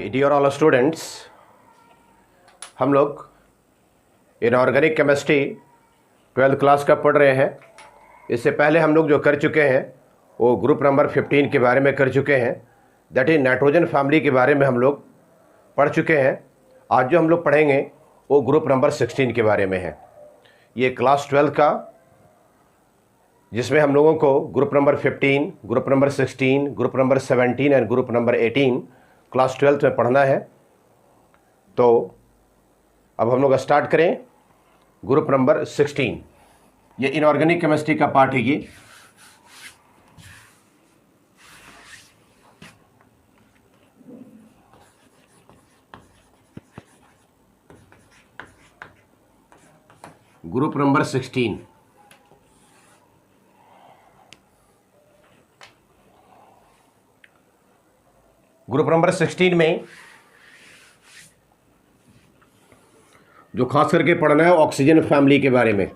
Hi dear all students, हम लोग inorganic chemistry 12th class का पढ़ रहे हैं। इससे पहले हम लोग जो कर चुके हैं वो ग्रुप नंबर 15 के बारे में कर चुके हैं, दैट इज नाइट्रोजन फैमिली के बारे में हम लोग पढ़ चुके हैं। आज जो हम लोग पढ़ेंगे वो ग्रुप नंबर 16 के बारे में है। ये क्लास 12 का, जिसमें हम लोगों को group number 15, group number 16, group number 17 and group number 18 class 12 में पढ़ना है। तो अब हम लोग स्टार्ट करें ग्रुप नंबर 16। ये इनऑर्गेनिक केमिस्ट्री का पार्ट है। ये ग्रुप नंबर 16। ग्रुप नंबर 16 में जो खास करके पढ़ना है ऑक्सीजन फैमिली के बारे में।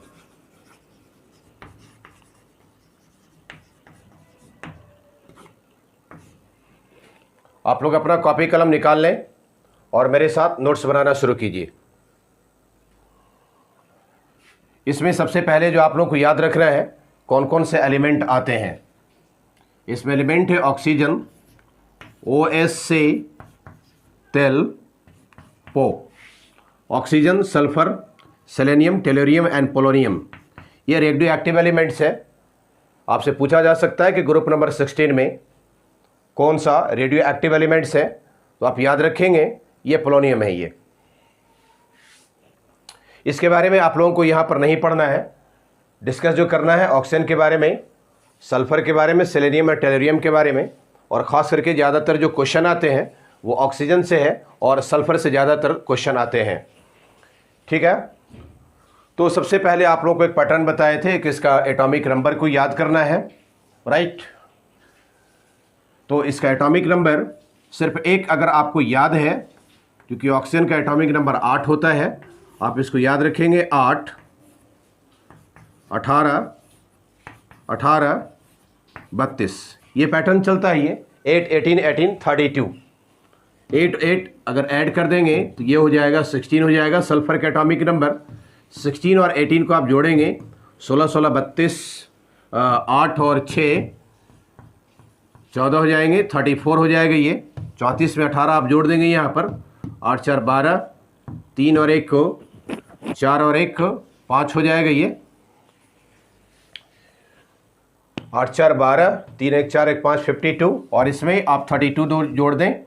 आप लोग अपना कॉपी कलम निकाल लें और मेरे साथ नोट्स बनाना शुरू कीजिए। इसमें सबसे पहले जो आप लोग को याद रखना है कौन कौन से एलिमेंट आते हैं। इसमें एलिमेंट है ऑक्सीजन, OS से तेल, पो, oxygen, sulphur, selenium, tellurium and polonium, ये रेडियो एक्टिव एलिमेंट्स है। आपसे पूछा जा सकता है कि ग्रुप नंबर 16 में कौन सा रेडियो एक्टिव एलिमेंट्स है, तो आप याद रखेंगे ये पोलोनियम है। ये इसके बारे में आप लोगों को यहाँ पर नहीं पढ़ना है। डिस्कस जो करना है ऑक्सीजन के बारे में, सल्फर के बारे में, सेलेनियम और टेलोरियम के बारे में, और ख़ास करके ज़्यादातर जो क्वेश्चन आते हैं वो ऑक्सीजन से है और सल्फर से ज़्यादातर क्वेश्चन आते हैं। ठीक है, तो सबसे पहले आप लोगों को एक पैटर्न बताए थे कि इसका एटॉमिक नंबर को याद करना है, राइट। तो इसका एटॉमिक नंबर सिर्फ एक अगर आपको याद है, क्योंकि ऑक्सीजन का एटॉमिक नंबर 8 होता है, आप इसको याद रखेंगे 8, 18, 18, 32। ये पैटर्न चलता है। ये 8, 18, 18, 32, 8, 8 अगर ऐड कर देंगे तो ये हो जाएगा 16 हो जाएगा। सल्फर का एटॉमिक नंबर 16 और 18 को आप जोड़ेंगे 16, 16, 32, 8 और 6 14 हो जाएंगे, 34 हो जाएगा। ये 34 में 18 आप जोड़ देंगे यहाँ पर, 8, 4, 12, 3 और 1 को 4 और 1 को 5 हो जाएगा। ये 8, 4, 12, 3, 1, 4, 1, 5, 52, और इसमें आप 32 जोड़ दें,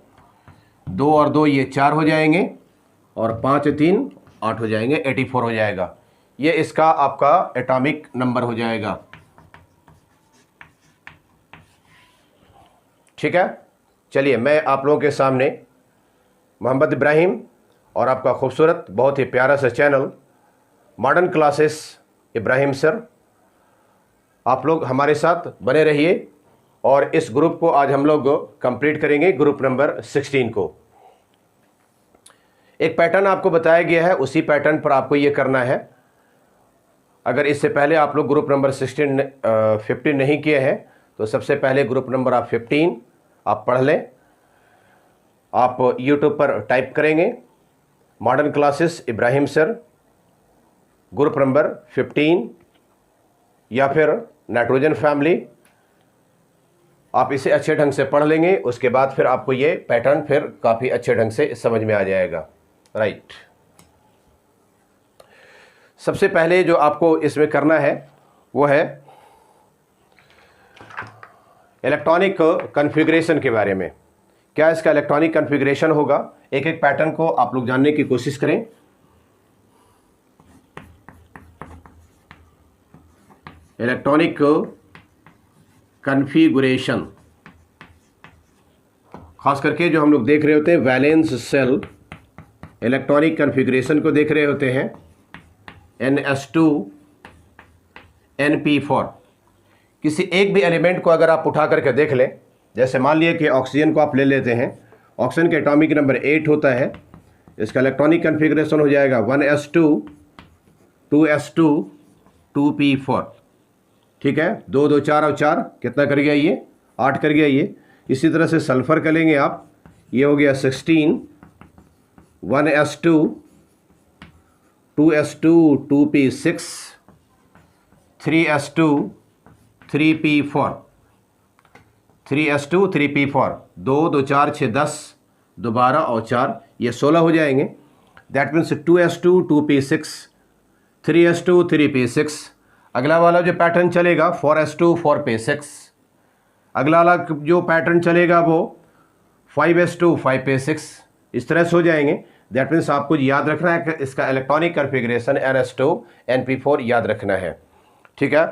2 और 2 ये 4 हो जाएंगे, और 5, 3, 8 हो जाएंगे, 84 हो जाएगा। ये इसका आपका एटॉमिक नंबर हो जाएगा। ठीक है, चलिए मैं आप लोगों के सामने मोहम्मद इब्राहिम और आपका खूबसूरत बहुत ही प्यारा सा channel modern classes Ibrahim sir, आप लोग हमारे साथ बने रहिए। और इस ग्रुप को आज हम लोग कंप्लीट करेंगे, ग्रुप नंबर 16 को। एक पैटर्न आपको बताया गया है, उसी पैटर्न पर आपको ये करना है। अगर इससे पहले आप लोग ग्रुप नंबर 15 नहीं किए हैं तो सबसे पहले ग्रुप नंबर आप 15 आप पढ़ लें। आप YouTube पर टाइप करेंगे modern classes Ibrahim sir, group number 15 या फिर नाइट्रोजन फैमिली, आप इसे अच्छे ढंग से पढ़ लेंगे। उसके बाद फिर आपको ये पैटर्न फिर काफ़ी अच्छे ढंग से समझ में आ जाएगा, राइट। सबसे पहले जो आपको इसमें करना है वो है इलेक्ट्रॉनिक कॉन्फ़िगरेशन के बारे में। क्या इसका इलेक्ट्रॉनिक कॉन्फ़िगरेशन होगा, एक एक पैटर्न को आप लोग जानने की कोशिश करें। इलेक्ट्रॉनिक कॉन्फ़िगरेशन, खास करके जो हम लोग देख रहे होते हैं वैलेंस सेल इलेक्ट्रॉनिक कॉन्फ़िगरेशन को देख रहे होते हैं, NS2 NP4। किसी एक भी एलिमेंट को अगर आप उठा करके देख लें, जैसे मान लिए कि ऑक्सीजन को आप ले लेते हैं, ऑक्सीजन का एटॉमिक नंबर 8 होता है, इसका इलेक्ट्रॉनिक कॉन्फ़िगरेशन हो जाएगा 1s2 2s2 2p4। ठीक है, 2, 2, 4 और 4 कितना कर गया, ये 8 कर गया। ये इसी तरह से सल्फ़र का लेंगे आप, ये हो गया 16, 1s2, 2s2, 2p6, 3s2, 3p4, 3s2, 3p4, 2 2 4 6 10, 2 12 और 4 ये 16 हो जाएंगे। That means 2s2, 2p6, 3s2, 3p6। अगला वाला जो पैटर्न चलेगा 4s2, 4p6। अगला वाला जो पैटर्न चलेगा वो 5s2, 5p6। इस तरह से हो जाएंगे। दैट मीन्स आपको याद रखना है कि इसका इलेक्ट्रॉनिक कन्फिग्रेशन ns2, np4 याद रखना है, ठीक है।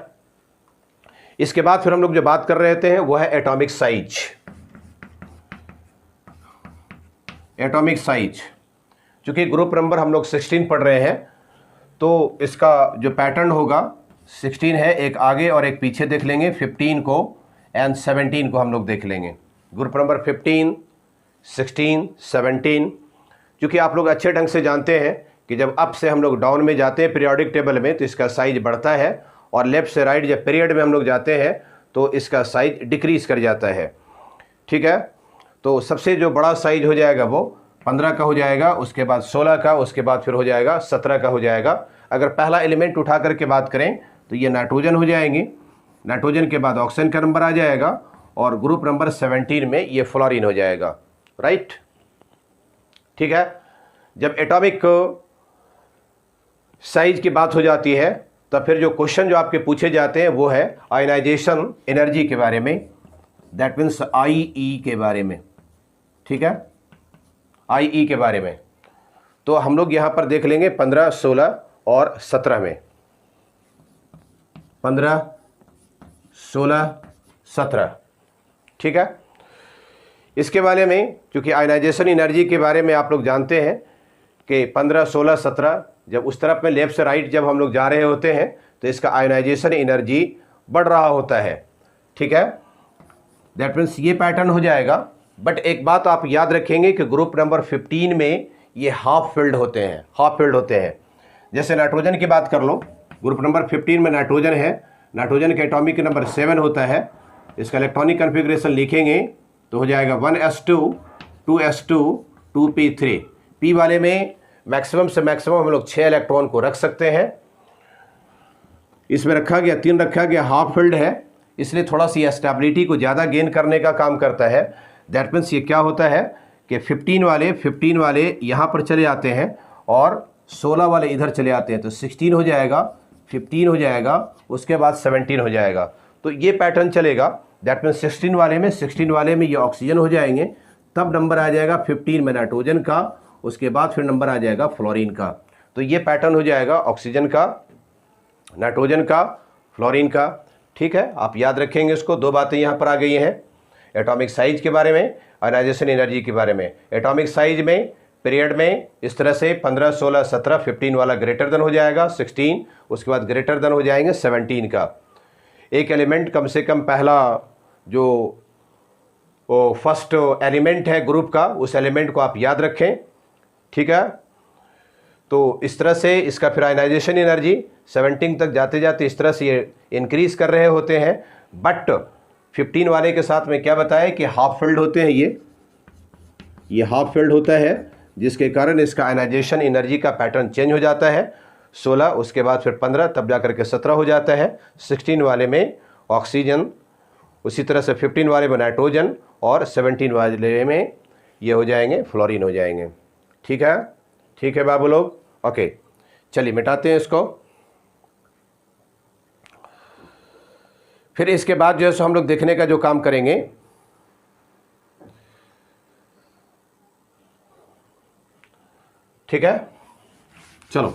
इसके बाद फिर हम लोग जो बात कर रहे थे वो है एटॉमिक साइज। एटॉमिक साइज चूंकि ग्रुप नंबर हम लोग 16 पढ़ रहे हैं तो इसका जो पैटर्न होगा 16 है, एक आगे और एक पीछे देख लेंगे, 15 को एंड 17 को हम लोग देख लेंगे। Group number 15, 16, 17। क्योंकि आप लोग अच्छे ढंग से जानते हैं कि जब अप से हम लोग डाउन में जाते हैं पीरियोडिक टेबल में तो इसका साइज बढ़ता है, और लेफ़्ट से राइट जब पीरियड में हम लोग जाते हैं तो इसका साइज डिक्रीज़ कर जाता है, ठीक है। तो सबसे जो बड़ा साइज हो जाएगा वो 15 का हो जाएगा, उसके बाद 16 का, उसके बाद फिर हो जाएगा 17 का हो जाएगा। अगर पहला एलिमेंट उठा करके बात करें तो ये नाइट्रोजन हो जाएंगे। नाइट्रोजन के बाद ऑक्सीजन का नंबर आ जाएगा और ग्रुप नंबर 17 में ये फ्लोरीन हो जाएगा, राइट, ठीक है। जब एटॉमिक साइज की बात हो जाती है तब फिर जो क्वेश्चन जो आपके पूछे जाते हैं वो है आयनाइजेशन एनर्जी के बारे में, दैट मीन्स IE के बारे में, ठीक है, IE के बारे में। तो हम लोग यहाँ पर देख लेंगे 15, 16 और 17 में, 15, 16, 17, ठीक है। इसके बारे में क्योंकि आयनाइजेशन एनर्जी के बारे में आप लोग जानते हैं कि 15, 16, 17 जब उस तरफ में लेफ्ट से राइट जब हम लोग जा रहे होते हैं तो इसका आयनाइजेशन एनर्जी बढ़ रहा होता है, ठीक है। दैट मीन्स ये पैटर्न हो जाएगा। बट एक बात आप याद रखेंगे कि ग्रुप नंबर 15 में ये हाफ फिल्ड होते हैं, हाफ फिल्ड होते हैं। जैसे नाइट्रोजन की बात कर लो, ग्रुप नंबर 15 में नाइट्रोजन है, नाइट्रोजन का एटॉमिक नंबर 7 होता है। इसका इलेक्ट्रॉनिक कन्फिग्रेशन लिखेंगे तो हो जाएगा 1s2, 2s2, 2p3। पी वाले में मैक्सिमम से मैक्सिमम हम लोग 6 इलेक्ट्रॉन को रख सकते हैं। इसमें रखा गया 3 रखा गया, हाफ फिल्ड है, इसलिए थोड़ा सी स्टेबिलिटी को ज़्यादा गेन करने का काम करता है। दैट मीन्स ये क्या होता है कि 15 वाले यहाँ पर चले आते हैं और 16 वाले इधर चले आते हैं, तो 16 हो जाएगा, 15 हो जाएगा, उसके बाद 17 हो जाएगा। तो ये पैटर्न चलेगा। दैट मीन्स 16 वाले में ये ऑक्सीजन हो जाएंगे, तब नंबर आ जाएगा 15 में नाइट्रोजन का, उसके बाद फिर नंबर आ जाएगा फ्लोरीन का। तो ये पैटर्न हो जाएगा ऑक्सीजन का, नाइट्रोजन का, फ्लोरीन का, ठीक है। आप याद रखेंगे इसको। 2 बातें यहाँ पर आ गई हैं, एटॉमिक साइज के बारे में, आयनाइजेशन एनर्जी के बारे में। एटॉमिक साइज में पीरियड में इस तरह से 15, 16, 17, 15 वाला ग्रेटर देन हो जाएगा 16, उसके बाद ग्रेटर देन हो जाएंगे 17 का। एक एलिमेंट कम से कम पहला जो वो फर्स्ट एलिमेंट है ग्रुप का, उस एलिमेंट को आप याद रखें, ठीक है। तो इस तरह से इसका फिर आयनाइजेशन एनर्जी 17 तक जाते जाते इस तरह से ये इंक्रीज कर रहे होते हैं। बट 15 वाले के साथ में क्या बताया कि हाफ फिल्ड होते हैं, ये हाफ फिल्ड होता है, जिसके कारण इसका आयनाइजेशन एनर्जी का पैटर्न चेंज हो जाता है। 16, उसके बाद फिर 15, तब जा करके 17 हो जाता है। 16 वाले में ऑक्सीजन, उसी तरह से 15 वाले में नाइट्रोजन और 17 वाले में ये हो जाएंगे फ्लोरीन हो जाएंगे, ठीक है। ठीक है बाबू लोग, ओके। चलिए मिटाते हैं इसको। फिर इसके बाद जो है सो हम लोग देखने का जो काम करेंगे, ठीक है। चलो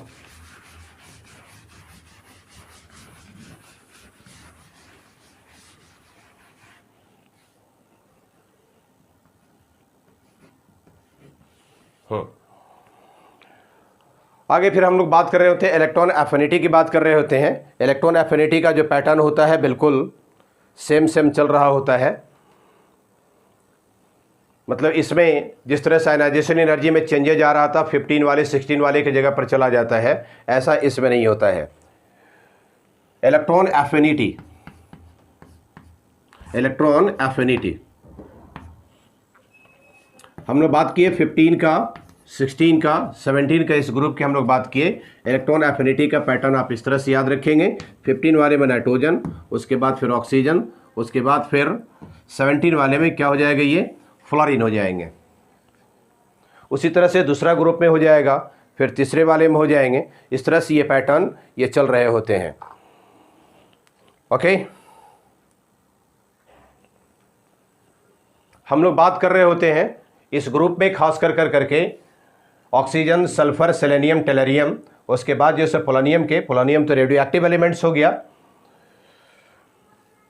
आगे फिर हम लोग बात कर रहे होते हैं इलेक्ट्रॉन एफिनिटी की बात कर रहे होते हैं। इलेक्ट्रॉन एफिनिटी का जो पैटर्न होता है बिल्कुल सेम चल रहा होता है। मतलब इसमें जिस तरह से आयनाइजेशन एनर्जी में चेंजेज आ रहा था 15 वाले 16 वाले की जगह पर चला जाता है, ऐसा इसमें नहीं होता है। इलेक्ट्रॉन एफिनिटी, इलेक्ट्रॉन एफिनिटी हम लोग बात किए 15 का, 16 का, 17 का, इस ग्रुप के हम लोग बात किए। इलेक्ट्रॉन एफिनिटी का पैटर्न आप इस तरह से याद रखेंगे। 15 वाले में नाइट्रोजन, उसके बाद फिर ऑक्सीजन, उसके बाद फिर 17 वाले में क्या हो जाएगा, ये फ्लोरीन हो जाएंगे। उसी तरह से दूसरा ग्रुप में हो जाएगा, फिर तीसरे वाले में हो जाएंगे। इस तरह से ये पैटर्न ये चल रहे होते हैं। ओके, हम लोग बात कर रहे होते हैं इस ग्रुप में खास कर करके ऑक्सीजन, सल्फर, सेलेनियम, टेलरियम, उसके बाद जैसे पोलोनियम के, पोलोनियम तो रेडियो एक्टिव एलिमेंट्स हो गया।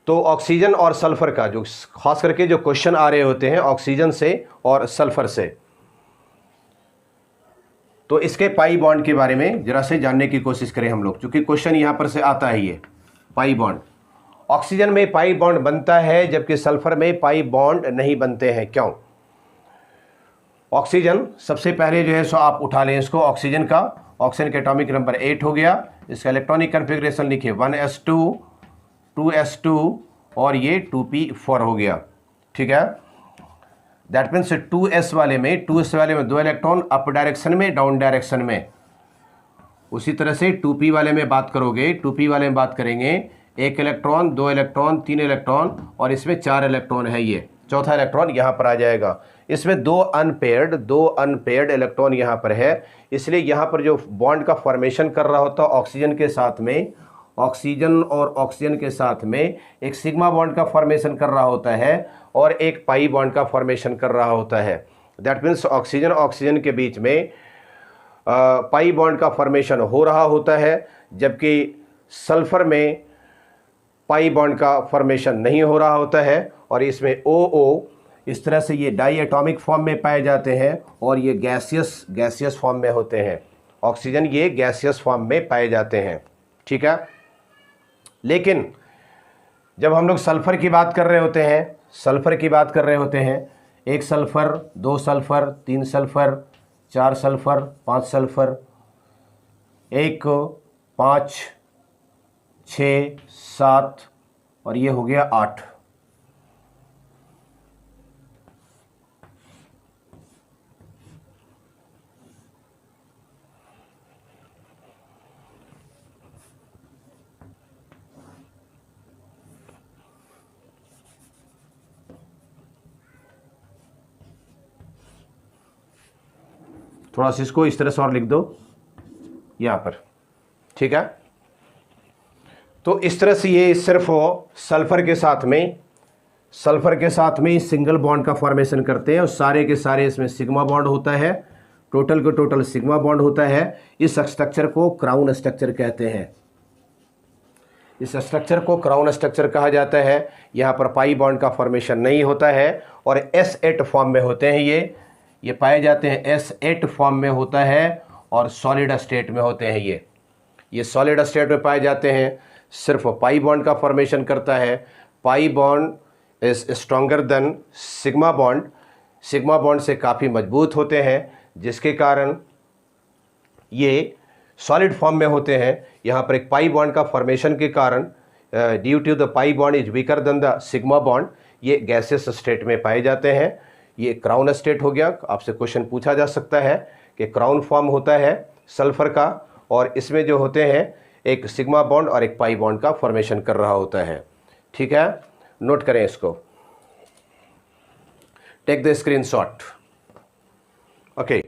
तो ऑक्सीजन और सल्फर का जो खास करके जो क्वेश्चन आ रहे होते हैं ऑक्सीजन से और सल्फर से, तो इसके पाई बॉन्ड के बारे में जरा से जानने की कोशिश करें हम लोग, क्योंकि क्वेश्चन यहां पर से आता है। ये पाई बॉन्ड, ऑक्सीजन में पाई बॉन्ड बनता है जबकि सल्फर में पाई बॉन्ड नहीं बनते हैं, क्यों? ऑक्सीजन सबसे पहले जो है सो आप उठा लें इसको, ऑक्सीजन का, ऑक्सीजन के एटॉमिक नंबर 8 हो गया। इसका इलेक्ट्रॉनिक कन्फिग्रेशन लिखिए 1s2 2s2 और ये 2p4 हो गया। ठीक है, दैट मीन्स 2s वाले में 2 इलेक्ट्रॉन अप डायरेक्शन में, डाउन डायरेक्शन में। उसी तरह से 2p वाले में बात करोगे, 2p वाले में बात करेंगे 1 इलेक्ट्रॉन, 2 इलेक्ट्रॉन, 3 इलेक्ट्रॉन और इसमें 4 इलेक्ट्रॉन है। ये चौथा इलेक्ट्रॉन यहाँ पर आ जाएगा। इसमें दो अनपेयर्ड इलेक्ट्रॉन यहाँ पर है, इसलिए यहाँ पर जो बॉन्ड का फॉर्मेशन कर रहा होता है ऑक्सीजन के साथ में, ऑक्सीजन और ऑक्सीजन के साथ में एक सिग्मा बॉन्ड का फॉर्मेशन कर रहा होता है और एक पाई बॉन्ड का फॉर्मेशन कर रहा होता है। दैट मीन्स ऑक्सीजन के बीच में पाई बॉन्ड का फॉर्मेशन हो रहा होता है, जबकि सल्फर में पाई बॉन्ड का फॉर्मेशन नहीं हो रहा होता है। और इसमें OO इस तरह से ये डाई एटॉमिक फॉर्म में पाए जाते हैं और ये गैसियस फॉर्म में होते हैं। ऑक्सीजन ये गैसियस फॉर्म में पाए जाते हैं। ठीक है, लेकिन जब हम लोग सल्फर की बात कर रहे होते हैं, 1 sulphur, 2 sulphur, 3 sulphur, 4 sulphur, 5 sulphur, 1, 5, 6, 7 और ये हो गया 8। थोड़ा सा इसको इस तरह से और लिख दो यहाँ पर। ठीक है, तो इस तरह से ये सिर्फ सल्फर के साथ में सिंगल बॉन्ड का फॉर्मेशन करते हैं और सारे के सारे इसमें सिग्मा बॉन्ड होता है, टोटल के टोटल सिग्मा बॉन्ड होता है। इस स्ट्रक्चर को क्राउन स्ट्रक्चर कहते हैं। इस स्ट्रक्चर को क्राउन स्ट्रक्चर कहा जाता है। यहाँ पर पाई बॉन्ड का फॉर्मेशन नहीं होता है और S8 फॉर्म में होते हैं। ये पाए जाते हैं S8 फॉर्म में होता है और सॉलिड स्टेट में होते हैं। ये सॉलिड स्टेट में पाए जाते हैं। सिर्फ पाई बॉन्ड का फॉर्मेशन करता है। पाई bond is stronger than sigma bond. Sigma bond से काफ़ी मजबूत होते हैं, जिसके कारण ये सॉलिड फॉर्म में होते हैं। यहाँ पर एक पाई बॉन्ड का फॉर्मेशन के कारण due to the pi bond is weaker than the sigma bond, ये गैसियस स्टेट में पाए जाते हैं। ये क्राउन स्टेट हो गया। आपसे क्वेश्चन पूछा जा सकता है कि क्राउन फॉर्म होता है सल्फर का और इसमें जो होते हैं एक सिग्मा बॉन्ड और एक पाई बॉन्ड का फॉर्मेशन कर रहा होता है। ठीक है, नोट करें इसको, टेक द स्क्रीनशॉट। ओके,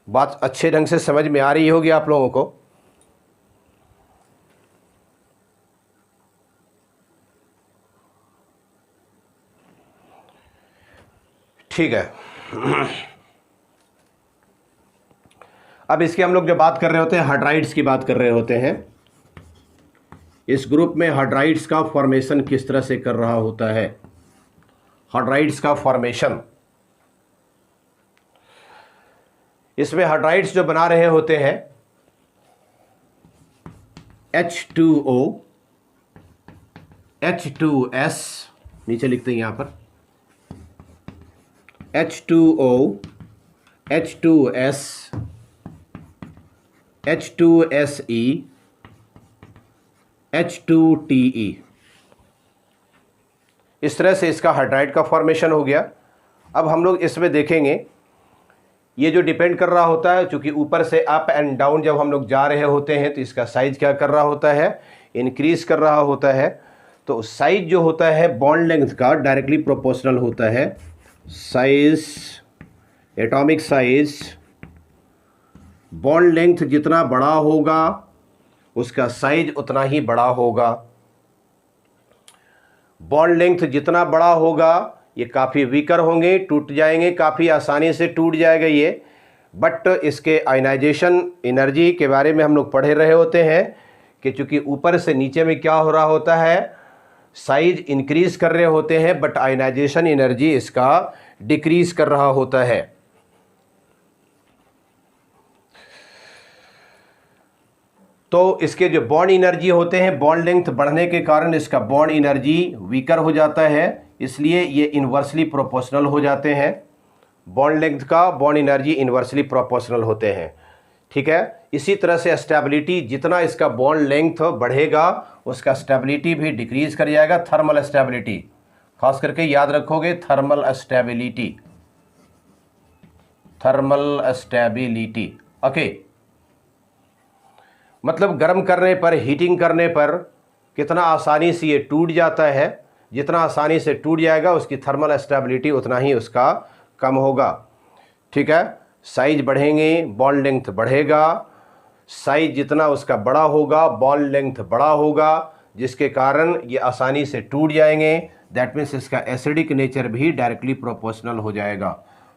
बात अच्छे ढंग से समझ में आ रही होगी आप लोगों को। ठीक है, अब इसकी हम लोग जो बात कर रहे होते हैं हाइड्राइड्स की बात कर रहे होते हैं। इस ग्रुप में हाइड्राइड्स का फॉर्मेशन किस तरह से कर रहा होता है। हाइड्राइड्स का फॉर्मेशन, इसमें हाइड्राइड्स जो बना रहे होते हैं H2O, H2S, नीचे लिखते हैं यहां पर H2O, H2S, H2SE H2TE। इस तरह से इसका हाइड्राइड का फॉर्मेशन हो गया। अब हम लोग इसमें देखेंगे, ये जो डिपेंड कर रहा होता है, चूँकि ऊपर से अप एंड डाउन जब हम लोग जा रहे होते हैं तो इसका साइज़ क्या कर रहा होता है, इंक्रीज़ कर रहा होता है। तो साइज जो होता है बॉन्ड लेंथ का डायरेक्टली प्रोपोर्शनल होता है। Size, atomic size, bond length जितना बड़ा होगा उसका साइज उतना ही बड़ा होगा। बॉन्ड लेंथ जितना बड़ा होगा ये काफ़ी वीकर होंगे, टूट जाएंगे, काफ़ी आसानी से टूट जाएगा ये। बट इसके आयनाइजेशन एनर्जी के बारे में हम लोग पढ़े रहे होते हैं कि चूँकि ऊपर से नीचे में क्या हो रहा होता है, साइज इंक्रीज कर रहे होते हैं, बट आयनाइजेशन एनर्जी इसका डिक्रीज कर रहा होता है। तो इसके जो बॉन्ड एनर्जी होते हैं, बॉन्ड लेंथ बढ़ने के कारण इसका बॉन्ड एनर्जी वीकर हो जाता है, इसलिए ये इन्वर्सली प्रोपोर्शनल हो जाते हैं। बॉन्ड लेंथ का बॉन्ड एनर्जी इन्वर्सली प्रोपोर्शनल होते हैं। ठीक है। इसी तरह से स्टेबिलिटी, जितना इसका बॉन्ड लेंथ बढ़ेगा उसका स्टेबिलिटी भी डिक्रीज कर जाएगा। थर्मल स्टेबिलिटी खास करके याद रखोगे, thermal stability, thermal stability. Okay, मतलब गर्म करने पर, हीटिंग करने पर कितना आसानी से ये टूट जाता है। जितना आसानी से टूट जाएगा उसकी थर्मल स्टेबिलिटी उतना ही उसका कम होगा। ठीक है। साइज बढ़ेंगे, बॉन्ड लेंथ बढ़ेगा। साइज जितना उसका बड़ा होगा बॉन्ड लेंथ बड़ा होगा, जिसके कारण ये आसानी से टूट जाएंगे। दैट मीन्स इसका एसिडिक नेचर भी डायरेक्टली प्रोपोर्शनल हो जाएगा।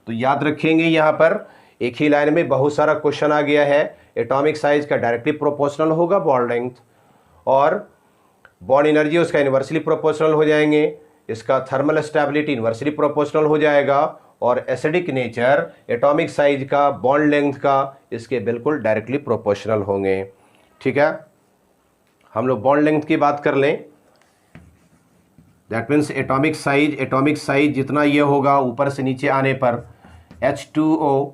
तो याद रखेंगे, यहाँ पर एक ही लाइन में बहुत सारा क्वेश्चन आ गया है। एटॉमिक साइज का डायरेक्टली प्रोपोर्शनल होगा बॉन्ड लेंथ, और बॉन्ड एनर्जी उसका इन्वर्सली प्रोपोर्शनल हो जाएंगे। इसका थर्मल स्टेबिलिटी इन्वर्सली प्रोपोर्शनल हो जाएगा, और एसिडिक नेचर एटॉमिक साइज का, बॉन्ड लेंथ का, इसके बिल्कुल डायरेक्टली प्रोपोर्शनल होंगे। ठीक है। हम लोग बॉन्ड लेंथ की बात कर लें। दैट मीन्स एटॉमिक साइज जितना ये होगा ऊपर से नीचे आने पर H2O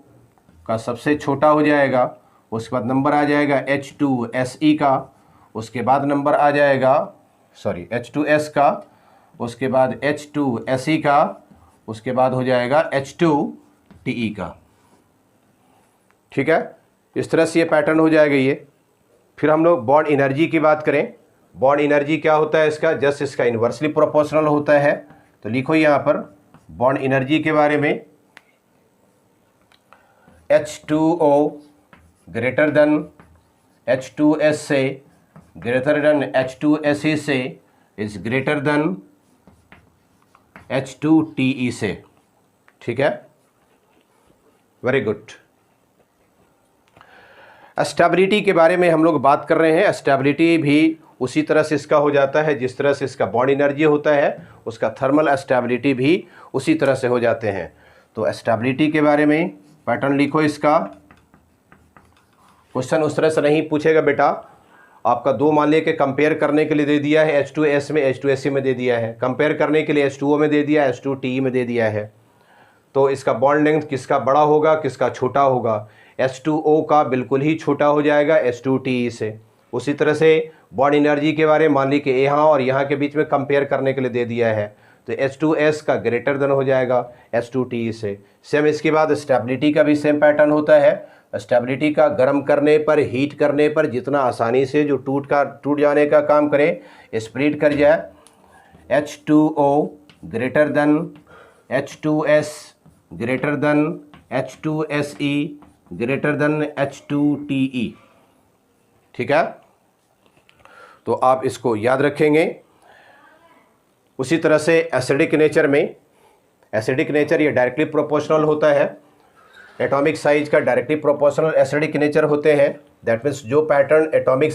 का सबसे छोटा हो जाएगा। उसके बाद नंबर आ जाएगा H2SE का, उसके बाद नंबर आ जाएगा H2S का, उसके बाद H2SE का, उसके बाद हो जाएगा H2TE का। ठीक है। इस तरह से ये पैटर्न हो जाएगा ये। फिर हम लोग बॉन्ड एनर्जी की बात करें। बॉन्ड एनर्जी क्या होता है इसका, जस्ट इसका इन्वर्सली प्रोपोर्शनल होता है। तो लिखो यहाँ पर बॉन्ड एनर्जी के बारे में, H2O ग्रेटर देन H2S से, ग्रेटर देन H2SE से, इज ग्रेटर देन H2TE से। ठीक है, वेरी गुड। स्टेबिलिटी के बारे में हम लोग बात कर रहे हैं। स्टेबिलिटी भी उसी तरह से इसका हो जाता है जिस तरह से इसका बॉन्ड एनर्जी होता है, उसका थर्मल स्टेबिलिटी भी उसी तरह से हो जाते हैं। तो स्टेबिलिटी के बारे में पैटर्न लिखो इसका। क्वेश्चन उस तरह से नहीं पूछेगा बेटा, आपका दो मान लिया कि कंपेयर करने के लिए दे दिया है, H2S में H2SE में दे दिया है, कंपेयर करने के लिए H2O में दे दिया है, H2TE में दे दिया है। तो इसका बॉन्ड लेंथ किसका बड़ा होगा, किसका छोटा होगा? H2O का बिल्कुल ही छोटा हो जाएगा H2TE से। उसी तरह से बॉन्ड एनर्जी के बारे में मान ली कि यहाँ और यहाँ के बीच में कंपेयर करने के लिए दे दिया है, तो H2S का ग्रेटर देन हो जाएगा H2TE से। सेम इसके बाद स्टेबिलिटी का भी सेम पैटर्न होता है। स्टेबिलिटी का गर्म करने पर, हीट करने पर जितना आसानी से जो टूट जाने का काम करे, स्प्लिट कर जाए, H2O greater than H2S greater than H2SE greater than H2TE। ठीक है, तो आप इसको याद रखेंगे। उसी तरह से एसिडिक नेचर में, एसिडिक नेचर ये डायरेक्टली प्रोपोर्शनल होता है। एटॉमिक साइज का डायरेक्टली प्रोपोर्शनल एसिडिक नेचर होते हैं। दैट मीन्स जो पैटर्न एटॉमिक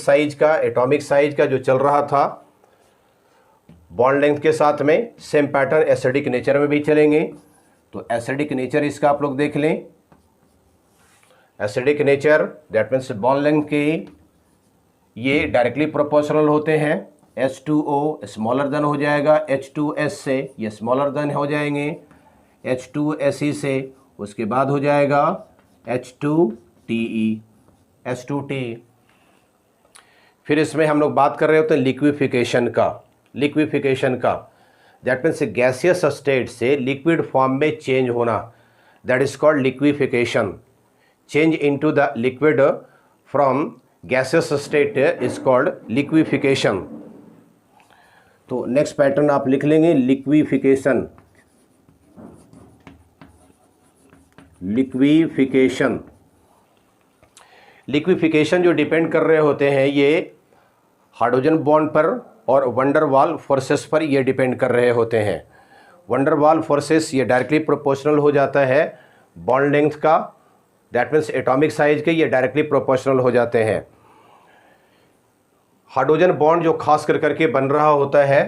साइज का जो चल रहा था बॉन्ड लेंथ के साथ में, सेम पैटर्न एसिडिक नेचर में भी चलेंगे। तो एसिडिक नेचर इसका आप लोग देख लें। Acidic nature that means bond length के ये डायरेक्टली प्रोपोर्शनल होते हैं। H2O स्मॉलर देन हो जाएगा H2S से, ये स्मॉलर देन हो जाएंगे H2SE से, उसके बाद हो जाएगा H2TE। फिर इसमें हम लोग बात कर रहे होते हैं लिक्विफिकेशन का। दैट मीन्स गैसियस स्टेट से लिक्विड फॉर्म में चेंज होना, that is called liquefaction. Change into the liquid from gaseous state is called liquefaction. तो नेक्स्ट पैटर्न आप लिख लेंगे लिक्विफिकेशन। लिक्विफिकेशन जो डिपेंड कर रहे होते हैं ये हाइड्रोजन बॉन्ड पर और वंडर वाल फोर्सेस पर ये डिपेंड कर रहे होते हैं। वंडर वाल फोर्सेस ये डायरेक्टली प्रोपोर्शनल हो जाता है बॉन्ड लेंथ का, दैट मीन्स एटॉमिक साइज के ये डायरेक्टली प्रोपोर्शनल हो जाते हैं। हाइड्रोजन बॉन्ड जो खास करके बन रहा होता है,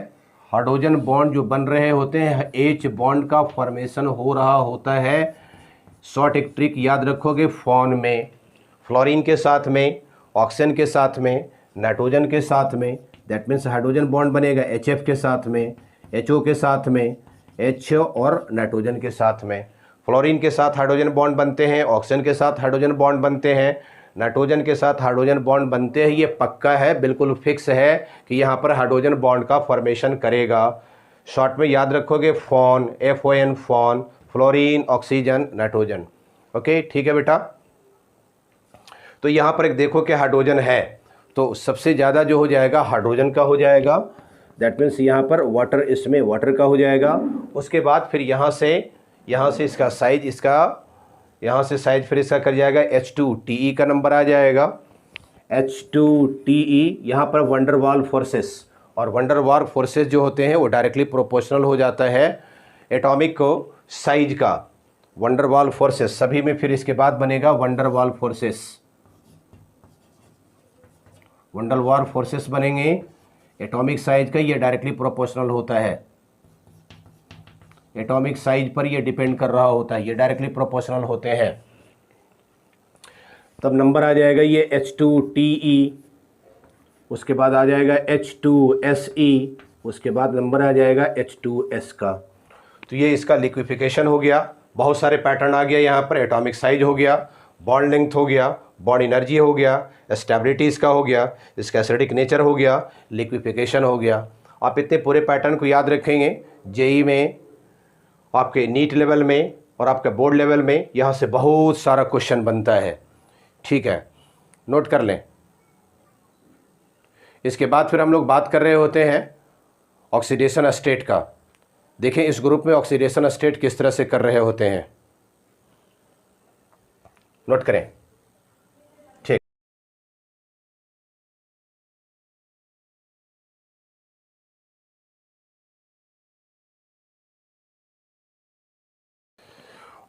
हाइड्रोजन बॉन्ड जो बन रहे होते हैं, H बॉन्ड का फॉर्मेशन हो रहा होता है शॉर्ट एक ट्रिक याद रखोगे, फॉन में फ्लोरीन के साथ में, ऑक्सीजन के साथ में, नाइट्रोजन के साथ में, दैट मीन्स हाइड्रोजन बॉन्ड बनेगा HF के साथ में, HO के साथ में, H और नाइट्रोजन के साथ में। फ्लोरीन के साथ हाइड्रोजन बॉन्ड बनते हैं, ऑक्सीजन के साथ हाइड्रोजन बॉन्ड बनते हैं, नाइट्रोजन के साथ हाइड्रोजन बॉन्ड बनते हैं। ये पक्का है, बिल्कुल फिक्स है कि यहाँ पर हाइड्रोजन बॉन्ड का फॉर्मेशन करेगा। शॉर्ट में याद रखोगे FON, FON FON, fluorine, oxygen, nitrogen. Okay, ठीक है बेटा। तो यहाँ पर एक देखो कि हाइड्रोजन है तो सबसे ज़्यादा जो हो जाएगा हाइड्रोजन का हो जाएगा, दैट मीन्स यहाँ पर वाटर, इसमें वाटर का हो जाएगा। उसके बाद फिर यहाँ से इसका साइज, यहाँ से साइज फिर इसका कर जाएगा H2TE का नंबर आ जाएगा, H2TE। यहाँ पर वंडर वाल फोर्सेस, और वंडर वाल फोर्सेस जो होते हैं वो डायरेक्टली प्रोपोर्शनल हो जाता है एटॉमिक को साइज का। वंडर वाल फोर्सेस सभी में फिर इसके बाद बनेगा वंडर वाल फोर्सेस, वंडर वाल फोर्सेस बनेंगे एटॉमिक साइज का, ये डायरेक्टली प्रोपोर्शनल होता है, एटॉमिक साइज पर ये डिपेंड कर रहा होता है, ये डायरेक्टली प्रोपोर्शनल होते हैं। तब नंबर आ जाएगा ये H2TE, उसके बाद आ जाएगा H2SE, उसके बाद नंबर आ जाएगा H2S का। तो ये इसका लिक्विफिकेशन हो गया। बहुत सारे पैटर्न आ गया यहाँ पर, एटॉमिक साइज हो गया, बॉन्ड लेंथ हो गया, बॉन्ड एनर्जी हो गया, स्टेबिलिटी इसका हो गया, इसका एसिडिक नेचर हो गया, लिक्विफिकेशन हो गया। आप इतने पूरे पैटर्न को याद रखेंगे, जेई में, आपके नीट लेवल में और आपके बोर्ड लेवल में यहाँ से बहुत सारा क्वेश्चन बनता है। ठीक है, नोट कर लें। इसके बाद फिर हम लोग बात कर रहे होते हैं ऑक्सीडेशन स्टेट का। देखें इस ग्रुप में ऑक्सीडेशन स्टेट किस तरह से कर रहे होते हैं, नोट करें। ठीक,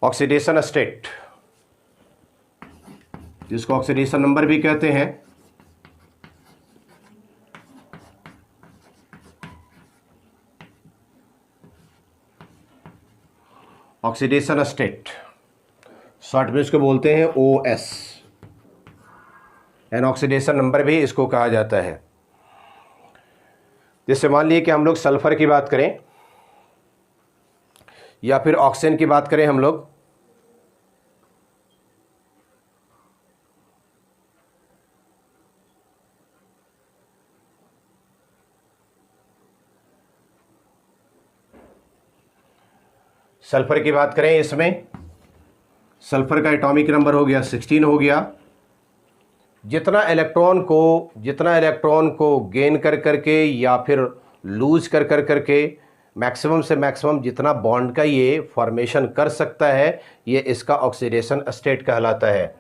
ऑक्सीडेशन स्टेट, जिसको ऑक्सीडेशन नंबर भी कहते हैं, ऑक्सीडेशन स्टेट शॉर्ट में इसको बोलते हैं OS, एन ऑक्सीडेशन नंबर भी इसको कहा जाता है। जैसे मान लिए कि हम लोग सल्फर की बात करें या फिर ऑक्सीजन की बात करें हम लोग, सल्फर की बात करें, इसमें सल्फर का एटॉमिक नंबर हो गया 16 हो गया। जितना इलेक्ट्रॉन को गेन कर करके या फिर लूज कर करके मैक्सिमम से मैक्सिमम जितना बॉन्ड का ये फॉर्मेशन कर सकता है, ये इसका ऑक्सीडेशन स्टेट कहलाता है।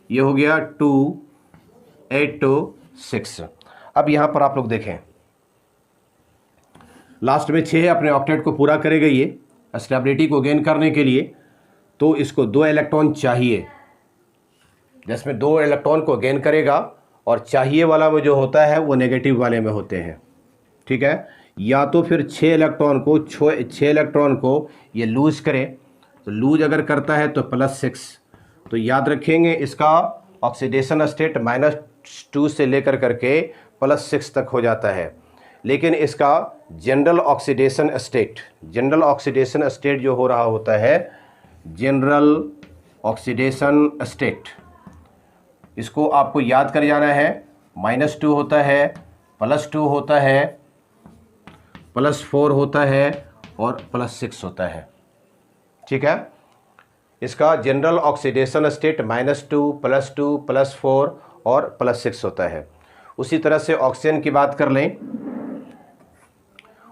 ये हो गया 2, 8 to 6। अब यहाँ पर आप लोग देखें, लास्ट में 6 अपने ऑक्टेट को पूरा करेगा ये स्टेबिलिटी को गेन करने के लिए, तो इसको 2 इलेक्ट्रॉन चाहिए, जिसमें 2 इलेक्ट्रॉन को गेन करेगा और चाहिए वाला में जो होता है वो नेगेटिव वाले में होते हैं। ठीक है, या तो फिर 6 इलेक्ट्रॉन को ये लूज करे, तो लूज अगर करता है तो +6। तो याद रखेंगे इसका ऑक्सीडेशन स्टेट -2 से लेकर करके +6 तक हो जाता है। लेकिन इसका जनरल ऑक्सीडेशन स्टेट जो हो रहा होता है, जनरल ऑक्सीडेशन स्टेट, इसको आपको याद कर जाना है। -2 होता है, +2 होता है, +4 होता है और +6 होता है। ठीक है, इसका जनरल ऑक्सीडेशन स्टेट -2, +2, +4 और +6 होता है। उसी तरह से ऑक्सीजन की बात कर लें,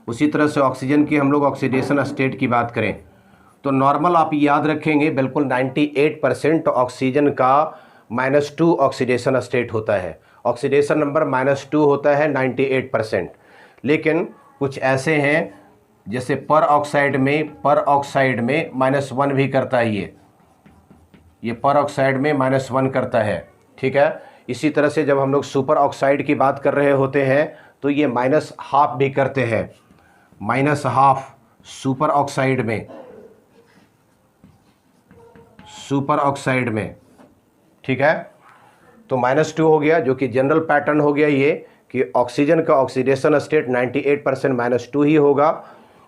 उसी तरह से ऑक्सीजन की हम लोग ऑक्सीडेशन स्टेट की बात करें तो नॉर्मल आप याद रखेंगे बिल्कुल 98% ऑक्सीजन का -2 ऑक्सीडेशन स्टेट होता है। ऑक्सीडेशन नंबर -2 होता है 98%। लेकिन कुछ ऐसे हैं जैसे पर ऑक्साइड में -1 भी करता है, ये पर ऑक्साइड में -1 करता है। ठीक है, इसी तरह से जब हम लोग सुपर ऑक्साइड की बात कर रहे होते हैं तो ये -1/2 भी करते हैं, -1/2 सुपर ऑक्साइड में। ठीक है, तो -2 हो गया जो कि जनरल पैटर्न हो गया ये कि ऑक्सीजन का ऑक्सीडेशन स्टेट 98% -2 ही होगा।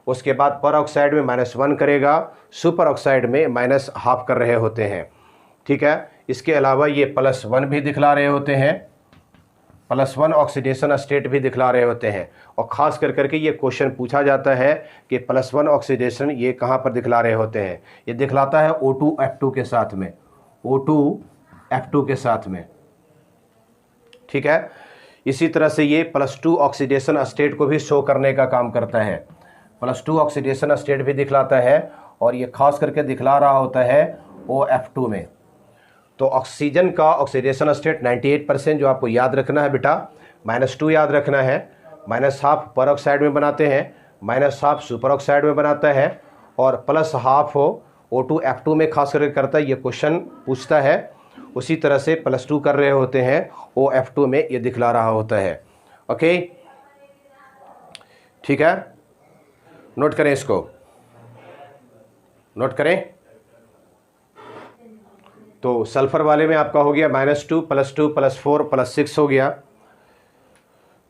उसके बाद पर ऑक्साइड में -1 करेगा, सुपर ऑक्साइड में -1/2 कर रहे होते हैं। ठीक है, इसके अलावा ये +1 भी दिखला रहे होते हैं, +1 ऑक्सीडेशन स्टेट भी दिखला रहे होते हैं। और ख़ास करके ये क्वेश्चन पूछा जाता है कि +1 ऑक्सीडेशन ये कहाँ पर दिखला रहे होते हैं। ये दिखलाता है O2F2 के साथ में, O2F2 के साथ में। ठीक है, इसी तरह से ये +2 ऑक्सीडेशन स्टेट को भी शो करने का काम करता है, +2 ऑक्सीडेशन स्टेट भी दिखलाता है और ये खास करके दिखला रहा होता है OF2 में। तो ऑक्सीजन का ऑक्सीडेशन स्टेट 98% जो आपको याद रखना है बेटा, -2 याद रखना है, -1/2 पर ऑक्साइड में बनाते हैं, -1/2 सुपर ऑक्साइड में बनाता है और +1/2 हो O2F2 में खास करके करता है। ये क्वेश्चन पूछता है, उसी तरह से +2 कर रहे होते हैं OF2 में, ये दिखला रहा होता है। ओके, ठीक है, नोट करें, इसको नोट करें। तो सल्फ़र वाले में आपका हो गया -2, +2, +4, +6 हो गया।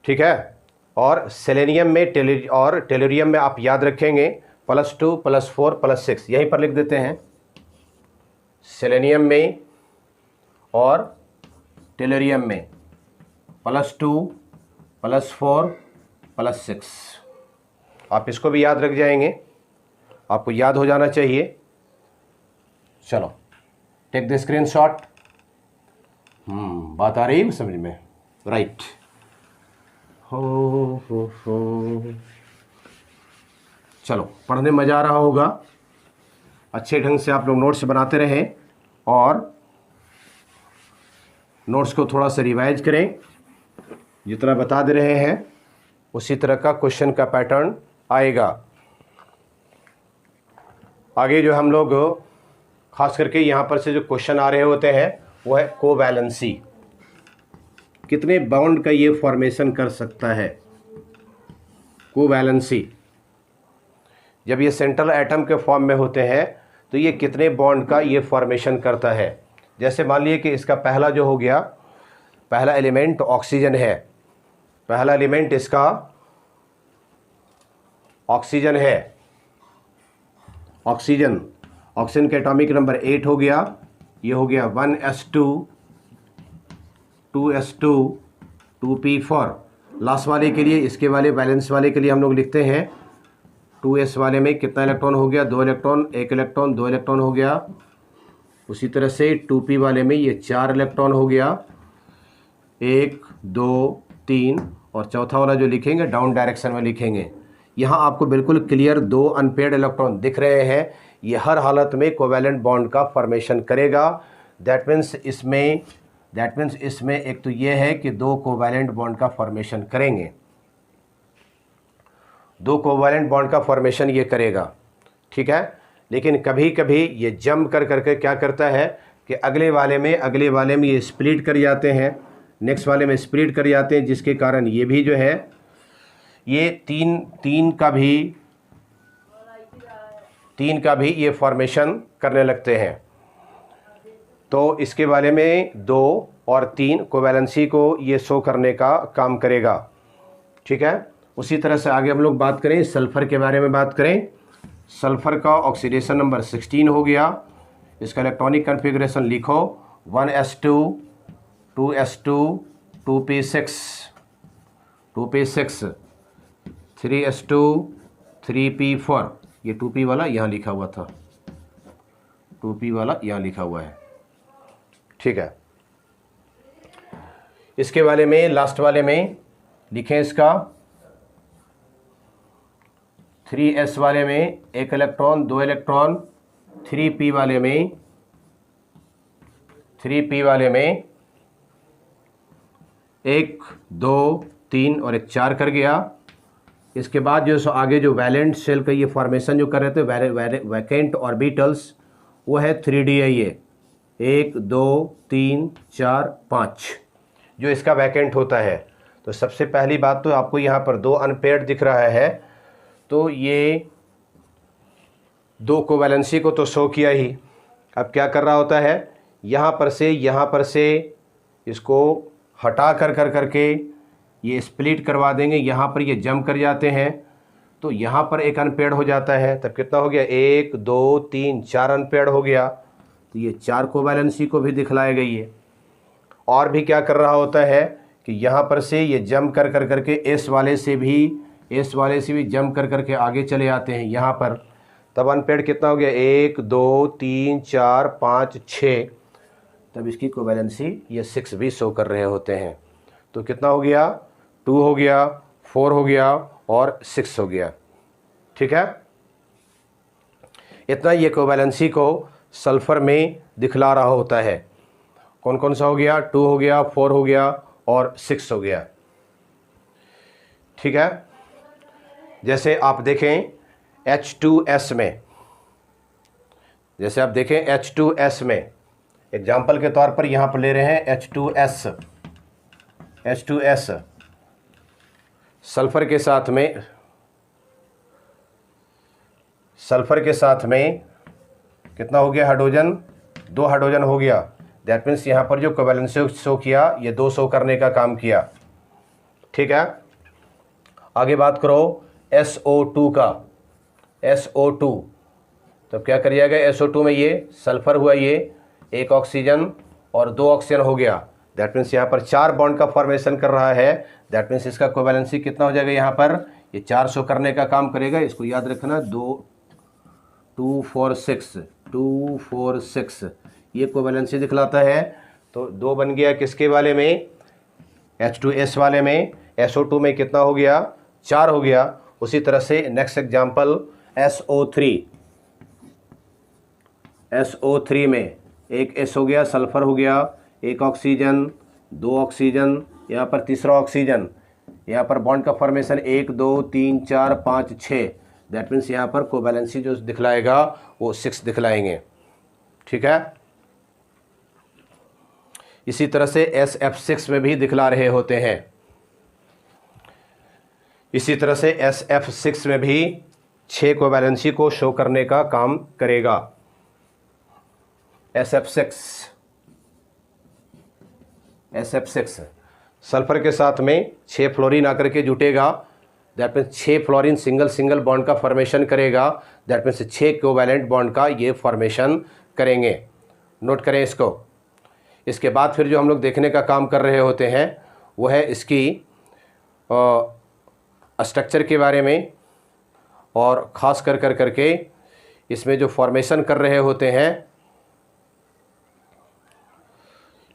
ठीक है, और सेलेनियम में टेलुरियम में आप याद रखेंगे +2, +4, +6 यहीं पर लिख देते हैं। सेलेनियम में और टेलुरियम में +2, +4, +6 आप इसको भी याद रख जाएंगे, आपको याद हो जाना चाहिए। चलो टेक द स्क्रीनशॉट। बात आ रही है समझ में? राइट। हो चलो, पढ़ने मज़ा आ रहा होगा, अच्छे ढंग से आप लोग नोट्स बनाते रहें और नोट्स को थोड़ा सा रिवाइज करें। जितना बता दे रहे हैं उसी तरह का क्वेश्चन का पैटर्न आएगा। आगे जो हम लोग खास करके यहाँ पर से जो क्वेश्चन आ रहे होते हैं वो है कोवैलेंसी, कितने बॉन्ड का ये फॉर्मेशन कर सकता है। कोवैलेंसी जब ये सेंट्रल एटम के फॉर्म में होते हैं तो ये कितने बॉन्ड का ये फॉर्मेशन करता है। जैसे मान लिए कि इसका पहला जो हो गया, पहला एलिमेंट ऑक्सीजन है, पहला एलिमेंट इसका ऑक्सीजन है, ऑक्सीजन का एटॉमिक नंबर 8 हो गया। ये हो गया 1s2 2s2 2p4। लास्ट वाले के लिए, इसके वाले बैलेंस वाले के लिए हम लोग लिखते हैं 2s वाले में कितना इलेक्ट्रॉन हो गया, 2 इलेक्ट्रॉन, 1 इलेक्ट्रॉन, 2 इलेक्ट्रॉन हो गया। उसी तरह से 2p वाले में ये 4 इलेक्ट्रॉन हो गया, 1 2 3, और चौथा वाला जो लिखेंगे डाउन डायरेक्शन में लिखेंगे। यहाँ आपको बिल्कुल क्लियर 2 अनपेयर्ड इलेक्ट्रॉन दिख रहे हैं, ये हर हालत में कोवैलेंट बॉन्ड का फॉर्मेशन करेगा। दैट मीन्स इसमें एक तो ये है कि 2 कोवैलेंट बॉन्ड का फॉर्मेशन करेंगे, 2 कोवैलेंट बॉन्ड का फॉर्मेशन ये करेगा। ठीक है, लेकिन कभी कभी ये जम कर करके क्या करता है कि अगले वाले में ये स्प्लिट कर जाते हैं, नेक्स्ट वाले में स्प्लिट कर जाते हैं, जिसके कारण ये भी जो है ये तीन का भी ये फॉर्मेशन करने लगते हैं। तो इसके बारे में 2 और 3 कोवैलेंसी को ये शो करने का काम करेगा। ठीक है, उसी तरह से आगे हम लोग बात करें सल्फ़र के बारे में बात करें। सल्फ़र का ऑक्सीडेशन नंबर 16 हो गया। इसका इलेक्ट्रॉनिक कन्फिग्रेशन लिखो 1s2 2s2 2p6 3s2 3p4, ये 2p वाला यहाँ लिखा हुआ था, 2p वाला यहाँ लिखा हुआ है, ठीक है। इसके वाले में, लास्ट वाले में लिखें इसका 3s वाले में 1 इलेक्ट्रॉन 2 इलेक्ट्रॉन, 3p वाले में 1 2 3 और 1 4 कर गया। इसके बाद जो आगे जो वैलेंट शेल का ये फॉर्मेशन जो कर रहे थे वैकेंट ऑर्बिटल्स, वो है 3d है ये 1 2 3 4 5 जो इसका वैकेंट होता है। तो सबसे पहली बात तो आपको यहाँ पर 2 अनपेयर्ड दिख रहा है, तो ये 2 कोवैलेंसी को तो शो किया ही। अब क्या कर रहा होता है, यहाँ पर से इसको हटा करके ये स्प्लिट करवा देंगे, यहाँ पर ये जम कर जाते हैं, तो यहाँ पर एक अनपेयर्ड हो जाता है। तब कितना हो गया, 1 2 3 4 अनपेयर्ड हो गया। तो ये 4 कोवैलेंसी को भी दिखलाएगा ये। और भी क्या कर रहा होता है कि यहाँ पर से ये जम करके एस वाले से भी जम करके आगे चले आते हैं यहाँ पर। तब अनपेयर्ड कितना हो गया, 1 2 3 4 5 6, तब इसकी कोवैलेंसी ये 6 भी शो कर रहे होते हैं। तो कितना हो गया, 2 हो गया, 4 हो गया और 6 हो गया, ठीक है। इतना ये कोवैलेंसी को सल्फ़र में दिखला रहा होता है। कौन कौन सा हो गया, 2 हो गया, 4 हो गया और 6 हो गया, ठीक है। जैसे आप देखें H2S में, H2S में एग्जाम्पल के तौर पर यहाँ पर ले रहे हैं H2S सल्फ़र के साथ में कितना हो गया, हाइड्रोजन 2 हाइड्रोजन हो गया। दैट मीन्स यहाँ पर जो कोवैलेंसी शो किया ये 2 शो करने का काम किया, ठीक है। आगे बात करो SO2 का, SO2, तो क्या कर जाएगा, SO2 में ये सल्फ़र हुआ, ये 1 ऑक्सीजन और 2 ऑक्सीजन हो गया। दैट मीन्स यहाँ पर 4 बॉन्ड का फॉर्मेशन कर रहा है। दैट मीन्स इसका कोवैलेंसी कितना हो जाएगा, यहाँ पर ये 4 शो करने का काम करेगा। इसको याद रखना, 2 4 6 ये कोवैलेंसी दिखलाता है। तो 2 बन गया किसके वाले में, H2S वाले में। SO2 में कितना हो गया, 4 हो गया। उसी तरह से नेक्स्ट एग्जाम्पल SO3 में 1 S हो गया, सल्फ़र हो गया, 1 ऑक्सीजन 2 ऑक्सीजन, यहाँ पर तीसरा ऑक्सीजन, यहाँ पर बॉन्ड का फॉर्मेशन 1 2 3 4 5 6। दैट मीन्स यहाँ पर कोवैलेंसी जो दिखलाएगा वो 6 दिखलाएंगे, ठीक है। इसी तरह से SF6 में भी दिखला रहे होते हैं। इसी तरह से SF6 में भी 6 कोवैलेंसी को शो करने का काम करेगा। SF6 सल्फ़र के साथ में 6 फ्लोरीन आकर के जुटेगा। That means 6 fluorine single bond का फॉर्मेशन करेगा। दैट मीन्स 6 कोवैलेंट बॉन्ड का ये फॉर्मेशन करेंगे। नोट करें इसको। इसके बाद फिर जो हम लोग देखने का काम कर रहे होते हैं वो है इसकी स्ट्रक्चर के बारे में, और ख़ास करके इसमें जो फॉर्मेशन कर रहे होते हैं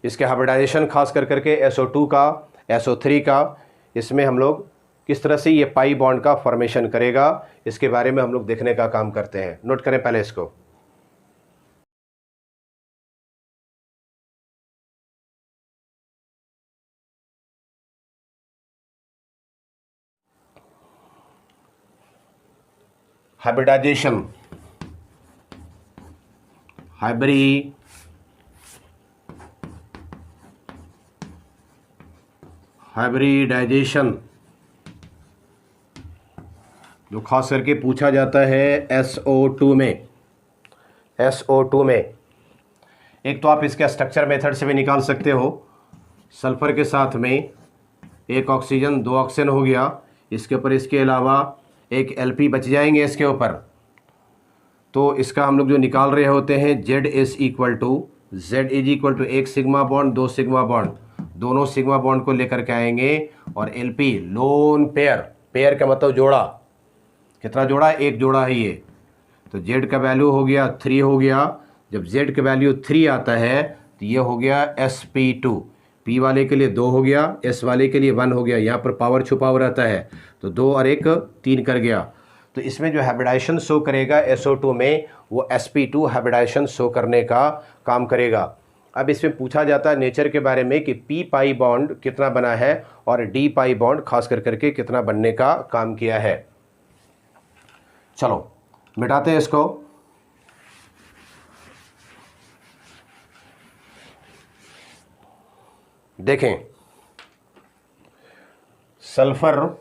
इसके हाइब्रिडाइजेशन खास करके SO2 का, SO3 का, इसमें हम लोग किस तरह से ये पाई बॉन्ड का फॉर्मेशन करेगा इसके बारे में हम लोग देखने का काम करते हैं। नोट करें पहले इसको। हाइब्रिडाइजेशन, हाइब्रिडाइजेशन जो खास करके पूछा जाता है SO2 में। एक तो आप इसके स्ट्रक्चर मेथड से भी निकाल सकते हो। सल्फ़र के साथ में 1 ऑक्सीजन 2 ऑक्सीजन हो गया, इसके ऊपर इसके अलावा 1 LP बच जाएंगे इसके ऊपर। तो इसका हम लोग जो निकाल रहे होते हैं Z is equal to 1 sigma bond 2 sigma bond, दोनों सिग्मा बॉन्ड को लेकर के आएंगे और LP लोन पेयर, पेयर का मतलब जोड़ा, कितना जोड़ा, एक जोड़ा है ये, तो Z का वैल्यू हो गया 3 हो गया। जब Z का वैल्यू 3 आता है तो ये हो गया sp2, P वाले के लिए 2 हो गया, S वाले के लिए 1 हो गया, यहाँ पर पावर छुपा हुआ रहता है तो 2 और 1 3 कर गया। तो इसमें जो हाइब्रिडाइजेशन शो करेगा SO2 में वो sp2 हाइब्रिडाइजेशन शो करने का काम करेगा। अब इसमें पूछा जाता है नेचर के बारे में कि p पाई बॉन्ड कितना बना है और d पाई बॉन्ड खास करके कितना बनने का काम किया है। चलो मिटाते हैं इसको। देखें सल्फर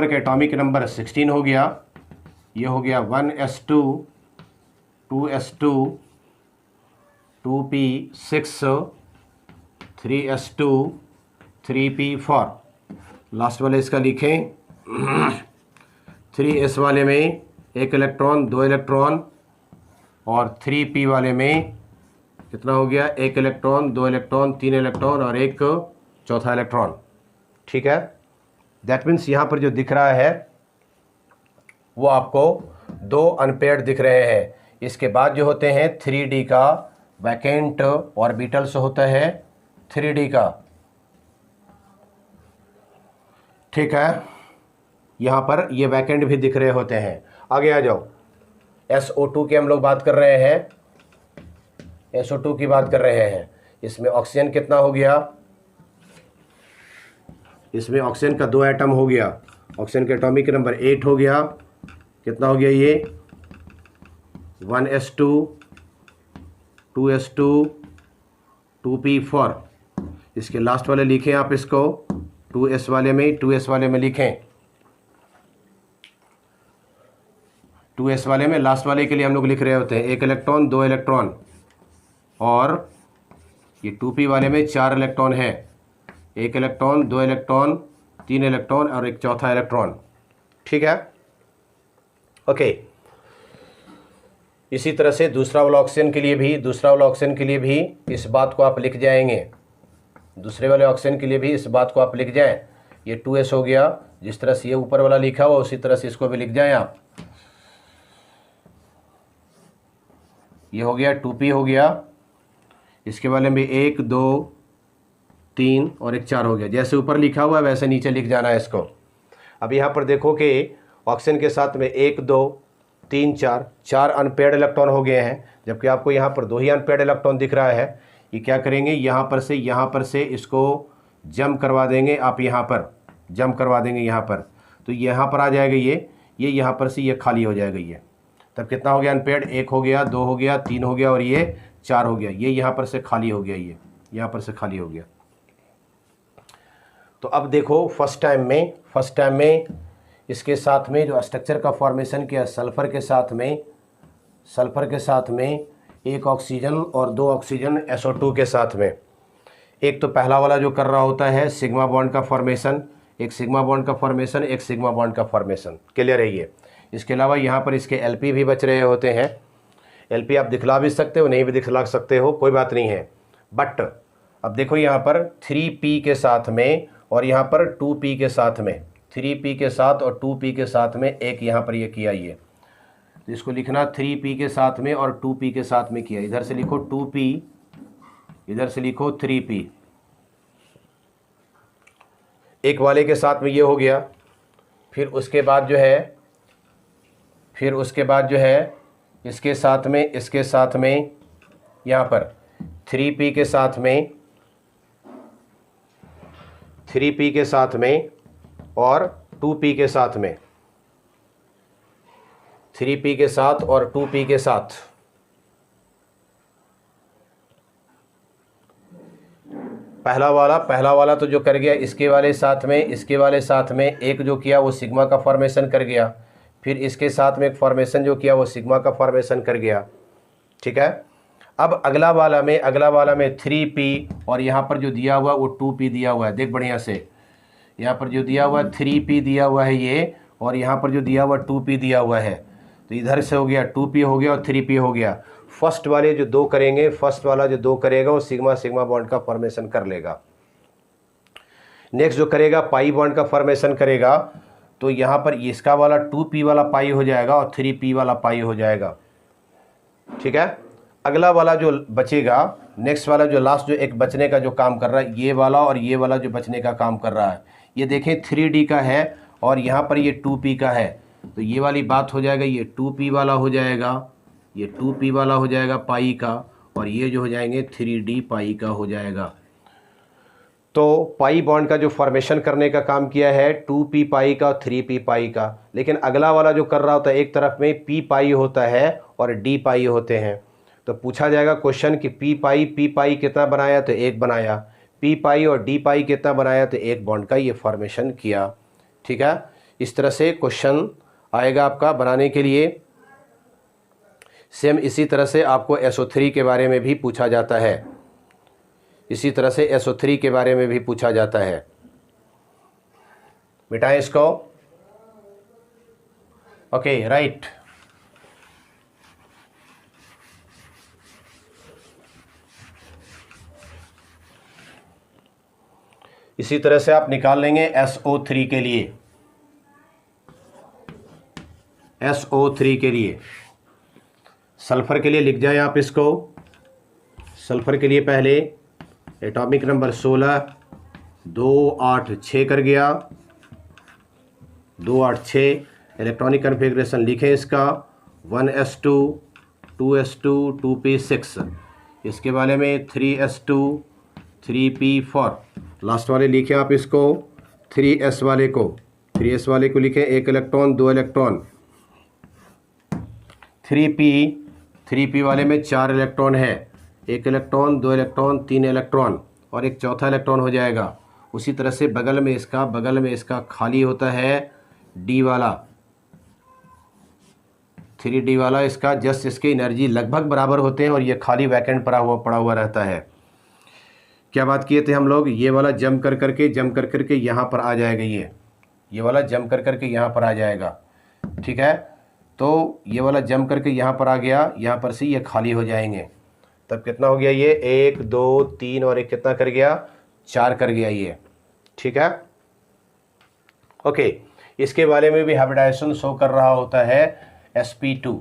के एटॉमिक नंबर 16 हो गया, ये हो गया 1s2 2s2 2p6 3s2 3p4। Last वाले इसका लिखें 3s वाले में 1 इलेक्ट्रॉन 2 इलेक्ट्रॉन और 3p वाले में कितना हो गया, 1 इलेक्ट्रॉन 2 इलेक्ट्रॉन 3 इलेक्ट्रॉन और एक चौथा इलेक्ट्रॉन। ठीक है, दैट मीन्स यहाँ पर जो दिख रहा है वो आपको 2 अनपेयर्ड दिख रहे हैं। इसके बाद जो होते हैं 3d का वैकेंट ऑर्बिटल्स होता है 3d का। ठीक है, यहाँ पर ये वैकेंट भी दिख रहे होते हैं। आगे आ जाओ, SO2 की हम लोग बात कर रहे हैं, SO2 की बात कर रहे हैं। इसमें ऑक्सीजन कितना हो गया, इसमें ऑक्सीजन का 2 एटम हो गया, ऑक्सीजन के एटॉमिक नंबर 8 हो गया, कितना हो गया ये 1s2 2s2 2p4। इसके लास्ट वाले लिखें आप इसको 2s वाले में लिखें, 2s वाले में लास्ट वाले के लिए हम लोग लिख रहे होते हैं 1 इलेक्ट्रॉन 2 इलेक्ट्रॉन और ये 2p वाले में 4 इलेक्ट्रॉन है, 1 इलेक्ट्रॉन 2 इलेक्ट्रॉन 3 इलेक्ट्रॉन और एक चौथा इलेक्ट्रॉन। ठीक है, ओके। इसी तरह से दूसरा वाला ऑक्सीजन के लिए भी इस बात को आप लिख जाएंगे, दूसरे वाले ऑक्सीजन के लिए भी इस बात को आप लिख जाएं। ये 2s हो गया, जिस तरह से ये ऊपर वाला लिखा हुआ उसी तरह से इसको भी लिख जाएं आप। ये हो गया 2p हो गया, इसके वाले में 1 2 3 और एक 4 हो गया, जैसे ऊपर लिखा हुआ है वैसे नीचे लिख जाना है इसको। अब यहाँ पर देखो कि ऑक्सीजन के साथ में 1 2 3 4 अनपेयर्ड इलेक्ट्रॉन हो गए हैं, जबकि आपको यहाँ पर 2 ही अनपेयर्ड इलेक्ट्रॉन दिख रहा है। ये क्या करेंगे, यहाँ पर से इसको जम करवा देंगे, आप यहाँ पर जम करवा देंगे यहाँ पर, तो यहाँ पर आ जाएगा ये यहाँ पर से ये खाली हो जाएगा। ये तब कितना हो गया अनपेयर्ड, 1 हो गया 2 हो गया 3 हो गया और ये 4 हो गया, ये यहाँ पर से खाली हो गया, ये यहाँ पर से खाली हो गया। तो अब देखो फर्स्ट टाइम में इसके साथ में जो स्ट्रक्चर का फॉर्मेशन किया सल्फ़र के साथ में 1 ऑक्सीजन और 2 ऑक्सीजन SO2 के साथ में। एक तो पहला वाला जो कर रहा होता है सिग्मा बॉन्ड का फॉर्मेशन, एक सिग्मा बॉन्ड का फॉर्मेशन, क्लियर है ये। इसके अलावा यहाँ पर इसके LP भी बच रहे होते हैं, LP आप दिखला भी सकते हो नहीं भी दिखला सकते हो, कोई बात नहीं है। बट अब देखो यहाँ पर 3p के साथ में और यहाँ पर 2p के साथ में, 3p के साथ और 2p के साथ में एक यहाँ पर ये किया, ये तो इसको लिखना 3p के साथ में और 2p के साथ में किया। इधर से लिखो 2p, इधर से लिखो 3p। एक वाले के साथ में ये हो गया, फिर उसके बाद जो है इसके साथ में यहाँ पर 3p के साथ में और 2p के साथ में, 3p के साथ और 2p के साथ। पहला वाला तो जो कर गया इसके वाले साथ में एक जो किया वो सिग्मा का फॉर्मेशन कर गया, फिर इसके साथ में एक फॉर्मेशन जो किया वो सिग्मा का फॉर्मेशन कर गया। ठीक है, अब अगला वाला में 3p और यहाँ पर जो दिया हुआ वो 2p दिया हुआ है। देख बढ़िया से, यहाँ पर जो दिया हुआ 3p दिया हुआ है ये, और यहाँ पर जो दिया हुआ 2p दिया हुआ है। तो तो इधर से हो गया 2p हो गया और 3p हो गया। फर्स्ट वाले जो दो करेंगे, फर्स्ट वाला जो दो करेगा वो सिग्मा सिग्मा बॉन्ड का फॉर्मेशन कर लेगा। नेक्स्ट जो करेगा पाई बॉन्ड का फॉर्मेशन करेगा, तो यहाँ पर इसका वाला 2p वाला पाई हो जाएगा और 3p वाला पाई हो जाएगा। ठीक है, अगला वाला जो बचेगा, नेक्स्ट वाला जो लास्ट जो एक बचने का जो काम कर रहा है, ये वाला और ये वाला जो बचने का काम कर रहा है, ये देखें 3d का है और यहाँ पर ये 2p का है। तो ये वाली बात हो जाएगा, ये 2p वाला हो जाएगा, ये 2p वाला हो जाएगा पाई का, और ये जो हो जाएंगे 3d पाई का हो जाएगा। तो पाई बॉन्ड का जो फॉर्मेशन करने का काम किया है 2p पाई का और 3p पाई का। लेकिन अगला वाला जो कर रहा होता है, एक तरफ में p पाई होता है और d पाई होते हैं। तो पूछा जाएगा क्वेश्चन कि p पाई कितना बनाया, तो एक बनाया। p पाई और d पाई कितना बनाया, तो एक बॉन्ड का ये फॉर्मेशन किया। ठीक है, इस तरह से क्वेश्चन आएगा आपका बनाने के लिए। सेम इसी तरह से आपको SO3 के बारे में भी पूछा जाता है, इसी तरह से SO3 के बारे में भी पूछा जाता है। मिटाएं इसको। Okay, right. इसी तरह से आप निकाल लेंगे SO3 के लिए। SO3 के लिए, सल्फर के लिए लिख जाए आप इसको। सल्फर के लिए पहले एटॉमिक नंबर 16 286 कर गया, 286। इलेक्ट्रॉनिक कन्फिग्रेशन लिखें इसका 1s2 2s2 2p6। इसके बारे में 3s2 3p4। लास्ट वाले लिखें आप इसको 3s वाले को, 3s वाले को लिखें 1 इलेक्ट्रॉन 2 इलेक्ट्रॉन। 3p वाले में 4 इलेक्ट्रॉन है, 1 इलेक्ट्रॉन 2 इलेक्ट्रॉन 3 इलेक्ट्रॉन और एक चौथा इलेक्ट्रॉन हो जाएगा। उसी तरह से बगल में इसका खाली होता है d वाला, 3d वाला, इसका जस्ट इसकी एनर्जी लगभग बराबर होते हैं और ये खाली वैकेंट पड़ा हुआ रहता है। क्या बात किए थे हम लोग, ये वाला जम कर करके यहाँ पर आ जाएगा, ये वाला जम कर करके यहाँ पर आ जाएगा। ठीक है, तो ये वाला जम करके यहाँ पर आ गया, यहाँ पर से ये खाली हो जाएंगे। तब कितना हो गया, ये 1 2 3 और एक कितना कर गया, 4 कर गया ये। ठीक है, ओके। इसके बारे में भी हाइब्रिडाइजेशन शो कर रहा होता है sp2,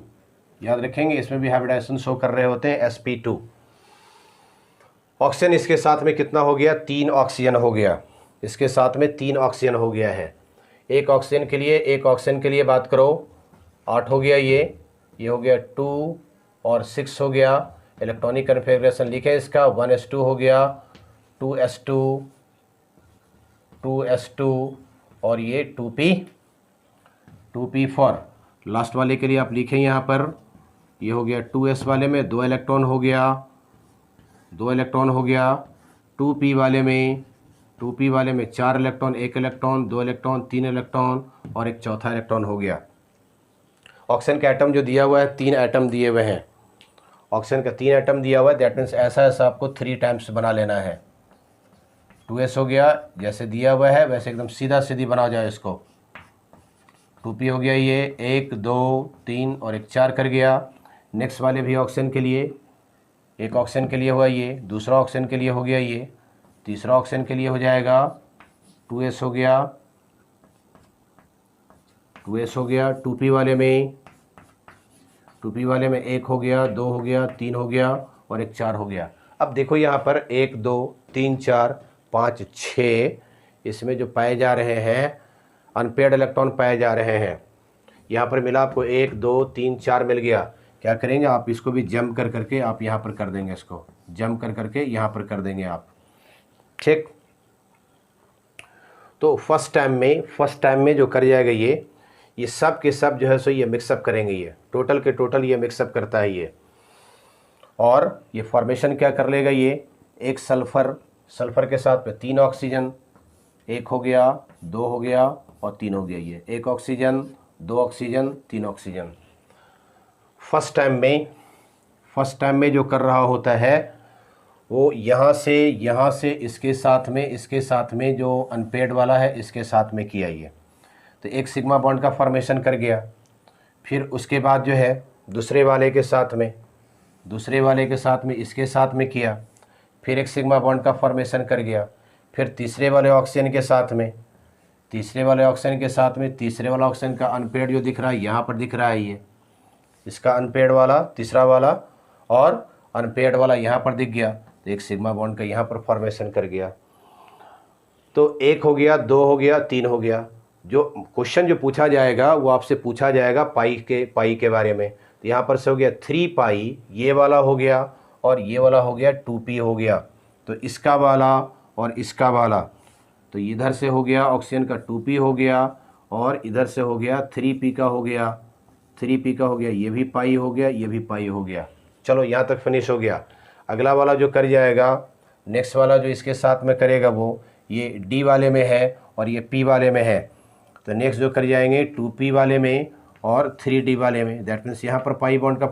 याद रखेंगे, इसमें भी हाइब्रिडाइजेशन शो कर रहे होते हैं sp2। ऑक्सीजन इसके साथ में कितना हो गया, 3 ऑक्सीजन हो गया, इसके साथ में 3 ऑक्सीजन हो गया है। एक ऑक्सीजन के लिए बात करो, 8 हो गया, ये हो गया 2 और 6 हो गया। इलेक्ट्रॉनिक कन्फिग्रेशन लिखे इसका 1s2 हो गया, 2s2 और ये 2p4। लास्ट वाले के लिए आप लिखें यहाँ पर, ये हो गया 2s वाले में 2 इलेक्ट्रॉन हो गया, 2 इलेक्ट्रॉन हो गया। 2p वाले में 4 इलेक्ट्रॉन, 1 इलेक्ट्रॉन 2 इलेक्ट्रॉन 3 इलेक्ट्रॉन और एक चौथा इलेक्ट्रॉन हो गया। ऑक्सीजन का एटम जो दिया हुआ है 3 एटम दिए हुए हैं, ऑक्सीजन का 3 एटम दिया हुआ है, दैट मीन्स ऐसा आपको 3 टाइम्स बना लेना है। 2s हो गया, जैसे दिया हुआ है वैसे एकदम सीधी बना जाए इसको। 2p हो गया, ये 1 2 3 और एक 4 कर गया। नेक्स्ट वाले भी ऑक्सीजन के लिए, एक ऑक्सीजन के लिए हुआ ये, दूसरा ऑक्सीजन के लिए हो गया ये, तीसरा ऑक्सीजन के लिए हो जाएगा 2s हो गया, 2p वाले में 1 हो गया, 2 हो गया, 3 हो गया और एक 4 हो गया। अब देखो यहाँ पर 1 2 3 4 5 6 इसमें जो पाए जा रहे हैं अनपेयर्ड इलेक्ट्रॉन पाए जा रहे हैं। यहाँ पर मिला आपको 1 2 3 4 मिल गया। क्या करेंगे आप, इसको भी जम कर करके आप यहाँ पर कर देंगे, इसको जम कर करके यहाँ पर कर देंगे आप। ठीक, तो फर्स्ट टाइम में जो कर जाएगा ये सब के सब जो है सो ये मिक्सअप करेंगे, ये टोटल के टोटल ये मिक्सअप करता है ये। और ये फॉर्मेशन क्या कर लेगा, ये एक सल्फ़र के साथ में 3 ऑक्सीजन, 1 हो गया, 2 हो गया और 3 हो गया। ये 1 oxygen 2 oxygen 3 oxygen. First time में जो कर रहा होता है वो यहाँ से इसके साथ में जो अनपेयर्ड वाला है इसके साथ में किया ये, तो एक सिग्मा बॉन्ड का फॉर्मेशन कर गया। फिर उसके बाद जो है दूसरे वाले के साथ में इसके साथ में किया, फिर एक सिग्मा बॉन्ड का फॉर्मेशन कर गया, फिर तीसरे वाले ऑक्सीजन के साथ में तीसरे वाला ऑक्सीजन का अनपेड जो दिख रहा है यहाँ पर दिख रहा है, ये इसका अनपेड वाला तीसरा वाला और अनपेड वाला यहाँ पर दिख गया, तो एक सिग्मा बॉन्ड का यहाँ पर फॉर्मेशन कर गया। तो 1 हो गया, 2 हो गया, 3 हो गया। जो क्वेश्चन जो पूछा जाएगा वो आपसे पूछा जाएगा पाई के बारे में। तो यहाँ पर से हो गया 3 पाई, ये वाला हो गया और ये वाला हो गया 2p हो गया। तो इसका वाला और इसका वाला, तो इधर से हो गया ऑक्सीजन का 2p हो गया और इधर से हो गया 3p का हो गया, ये भी पाई हो गया, ये भी पाई हो गया। चलो यहाँ तक फिनिश हो गया। अगला वाला जो कर जाएगा, नेक्स्ट वाला जो इसके साथ में करेगा वो ये डी वाले में है और ये पी वाले में है। तो नेक्स्ट जो कर जाएंगे 2p वाले में और 3d वाले में, दैट मीन्स यहाँ पर पाई बॉन्ड का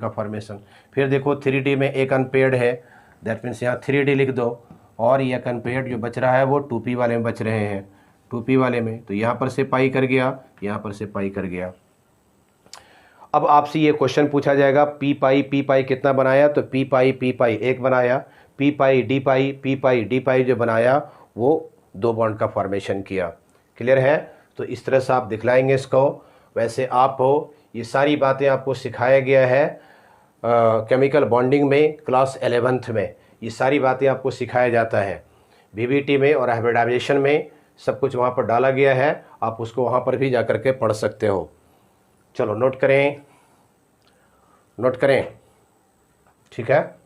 फॉर्मेशन। फिर देखो 3d में एक अनपेड है, दैट मीन्स यहाँ 3d लिख दो और ये अनपेड जो बच रहा है वो 2p वाले में बच रहे हैं, 2p वाले में। तो यहाँ पर से पाई कर गया, यहाँ पर से पाई कर गया। अब आपसे ये क्वेश्चन पूछा जाएगा पी पाई कितना बनाया, तो पी पाई 1 बनाया, पी पाई डी पाई जो बनाया वो 2 बॉन्ड का फॉर्मेशन किया। क्लियर है? तो इस तरह से आप दिखलाएंगे इसको। वैसे आप हो ये सारी बातें आपको सिखाया गया है केमिकल बॉन्डिंग में क्लास 11th में, ये सारी बातें आपको सिखाया जाता है। बीबीटी में और हाइब्रिडाइजेशन में सब कुछ वहाँ पर डाला गया है, आप उसको वहाँ पर भी जा कर के पढ़ सकते हो। चलो नोट करें, ठीक है।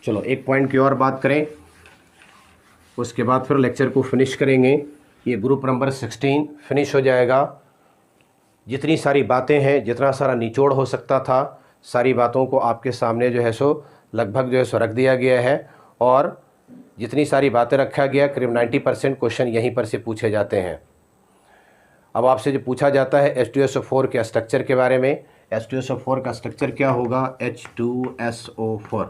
चलो एक पॉइंट की और बात करें, उसके बाद फिर लेक्चर को फिनिश करेंगे। ये ग्रुप नंबर 16 फिनिश हो जाएगा। जितनी सारी बातें हैं, जितना सारा निचोड़ हो सकता था, सारी बातों को आपके सामने जो है सो लगभग जो है सो रख दिया गया है। और जितनी सारी बातें रखा गया, करीब 90% क्वेश्चन यहीं पर से पूछे जाते हैं। अब आपसे जो पूछा जाता है H2SO4 के स्ट्रक्चर के बारे में, H2SO4 का स्ट्रक्चर क्या होगा, H2SO4।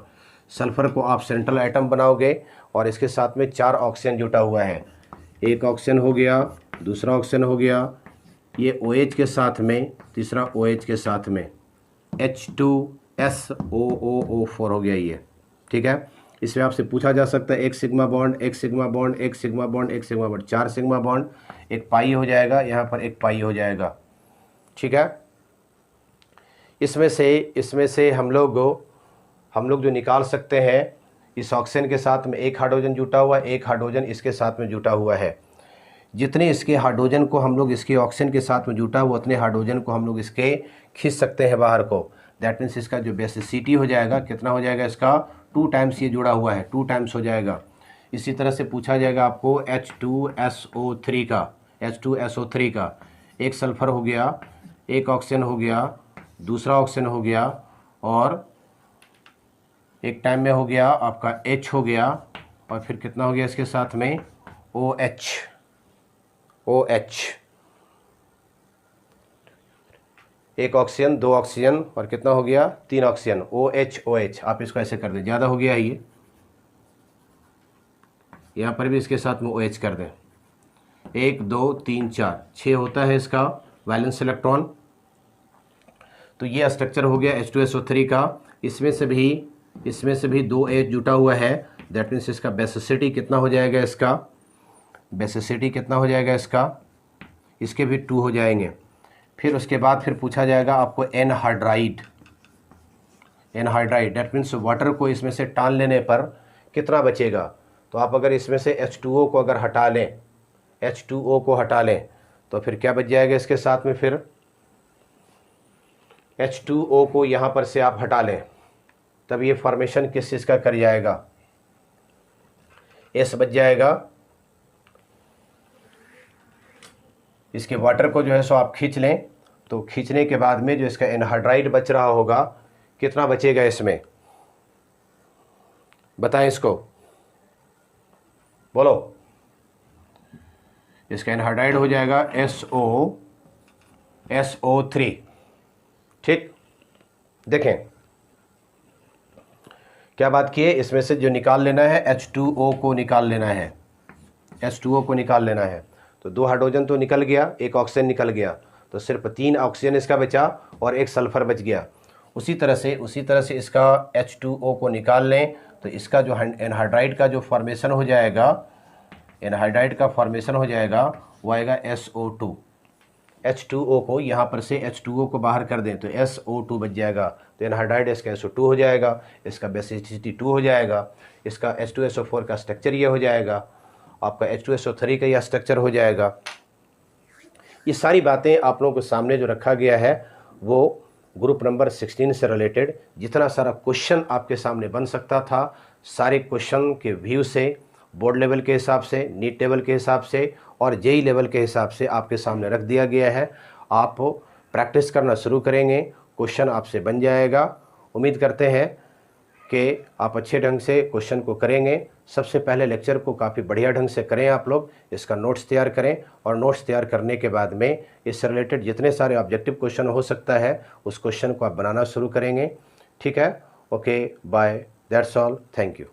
सल्फ़र को आप सेंट्रल एटम बनाओगे और इसके साथ में 4 ऑक्सीजन जुटा हुआ है। एक ऑक्सीजन हो गया, दूसरा ऑक्सीजन हो गया, ये OH के साथ में, तीसरा OH के साथ में, H2SOO4 हो गया ये, ठीक है। इसमें आपसे पूछा जा सकता है एक सिग्मा बॉन्ड, 4 सिग्मा बॉन्ड, एक पाई हो जाएगा, यहाँ पर एक पाई हो जाएगा, ठीक है। इसमें से हम लोग जो निकाल सकते हैं, इस ऑक्सीजन के साथ में एक हाइड्रोजन जुटा हुआ, एक हाइड्रोजन इसके साथ में जुटा हुआ है। जितने इसके हाइड्रोजन को हम लोग इसके ऑक्सीजन के साथ में जुटा हुआ, उतने हाइड्रोजन को हम लोग इसके खींच सकते हैं बाहर को। दैट मीन्स इसका जो बेसिसिटी हो जाएगा, कितना हो जाएगा इसका, 2 टाइम्स ये जुड़ा हुआ है, 2 टाइम्स हो जाएगा। इसी तरह से पूछा जाएगा आपको H2SO3 का, एक सल्फ़र हो गया, एक ऑक्सीजन हो गया, दूसरा ऑक्सीजन हो गया और एक टाइम में हो गया आपका H हो गया और फिर कितना हो गया इसके साथ में OH। एक ऑक्सीजन, 2 ऑक्सीजन और कितना हो गया, 3 ऑक्सीजन, OH। आप इसको ऐसे कर दें, ज़्यादा हो गया है ये, यहाँ पर भी इसके साथ में OH कर दें। 1 2 3 4 6 होता है इसका वैलेंस इलेक्ट्रॉन। तो ये स्ट्रक्चर हो गया H2SO3 का। इसमें से भी 2 H जुटा हुआ है, दैट मीन्स इसका बेसिसिटी कितना हो जाएगा, इसके भी 2 हो जाएंगे। फिर उसके बाद फिर पूछा जाएगा आपको एनहाइड्राइड, दैट मीन्स वाटर को इसमें से टान लेने पर कितना बचेगा। तो आप अगर इसमें से H2O को अगर हटा लें, तो फिर क्या बच जाएगा इसके साथ में, फिर H2O को यहाँ पर से आप हटा लें, तब ये फॉर्मेशन किस चीज़ का कर जाएगा, S बच जाएगा। इसके वाटर को जो है सो आप खींच लें, तो खींचने के बाद में जो इसका एनहाइड्राइड बच रहा होगा, कितना बचेगा इसमें, बताएं इसको, बोलो। इसका एनहाइड्राइड हो जाएगा SO3, ठीक। देखें क्या बात की है, इसमें से जो निकाल लेना है H2O को निकाल लेना है, H2O को निकाल लेना है। तो 2 हाइड्रोजन तो निकल गया, एक ऑक्सीजन निकल गया, तो सिर्फ 3 ऑक्सीजन इसका बचा और एक सल्फ़र बच गया। उसी तरह से इसका H2O को निकाल लें तो इसका जो एनहाइड्राइड का जो फॉर्मेशन हो जाएगा, एनहाइड्राइड का फॉर्मेशन हो जाएगा वो आएगा SO2। H2O को यहाँ पर से H2O को बाहर कर दें तो SO2 बच जाएगा, तो एनहाइड्राइड इसका SO2 हो जाएगा, इसका बेसिसिटी 2 हो जाएगा, इसका H2SO4 का स्ट्रक्चर ये हो जाएगा, आपका H2SO3 का यह स्ट्रक्चर हो जाएगा। ये सारी बातें आप लोगों के सामने जो रखा गया है वो ग्रुप नंबर 16 से रिलेटेड जितना सारा क्वेश्चन आपके सामने बन सकता था, सारे क्वेश्चन के व्यू से, बोर्ड लेवल के हिसाब से, नीट लेवल के हिसाब से और जेई लेवल के हिसाब से आपके सामने रख दिया गया है। आप प्रैक्टिस करना शुरू करेंगे, क्वेश्चन आपसे बन जाएगा। उम्मीद करते हैं कि आप अच्छे ढंग से क्वेश्चन को करेंगे। सबसे पहले लेक्चर को काफ़ी बढ़िया ढंग से करें आप लोग, इसका नोट्स तैयार करें और नोट्स तैयार करने के बाद में इससे रिलेटेड जितने सारे ऑब्जेक्टिव क्वेश्चन हो सकता है उस क्वेश्चन को आप बनाना शुरू करेंगे। ठीक है, okay, bye, that's all, thank you.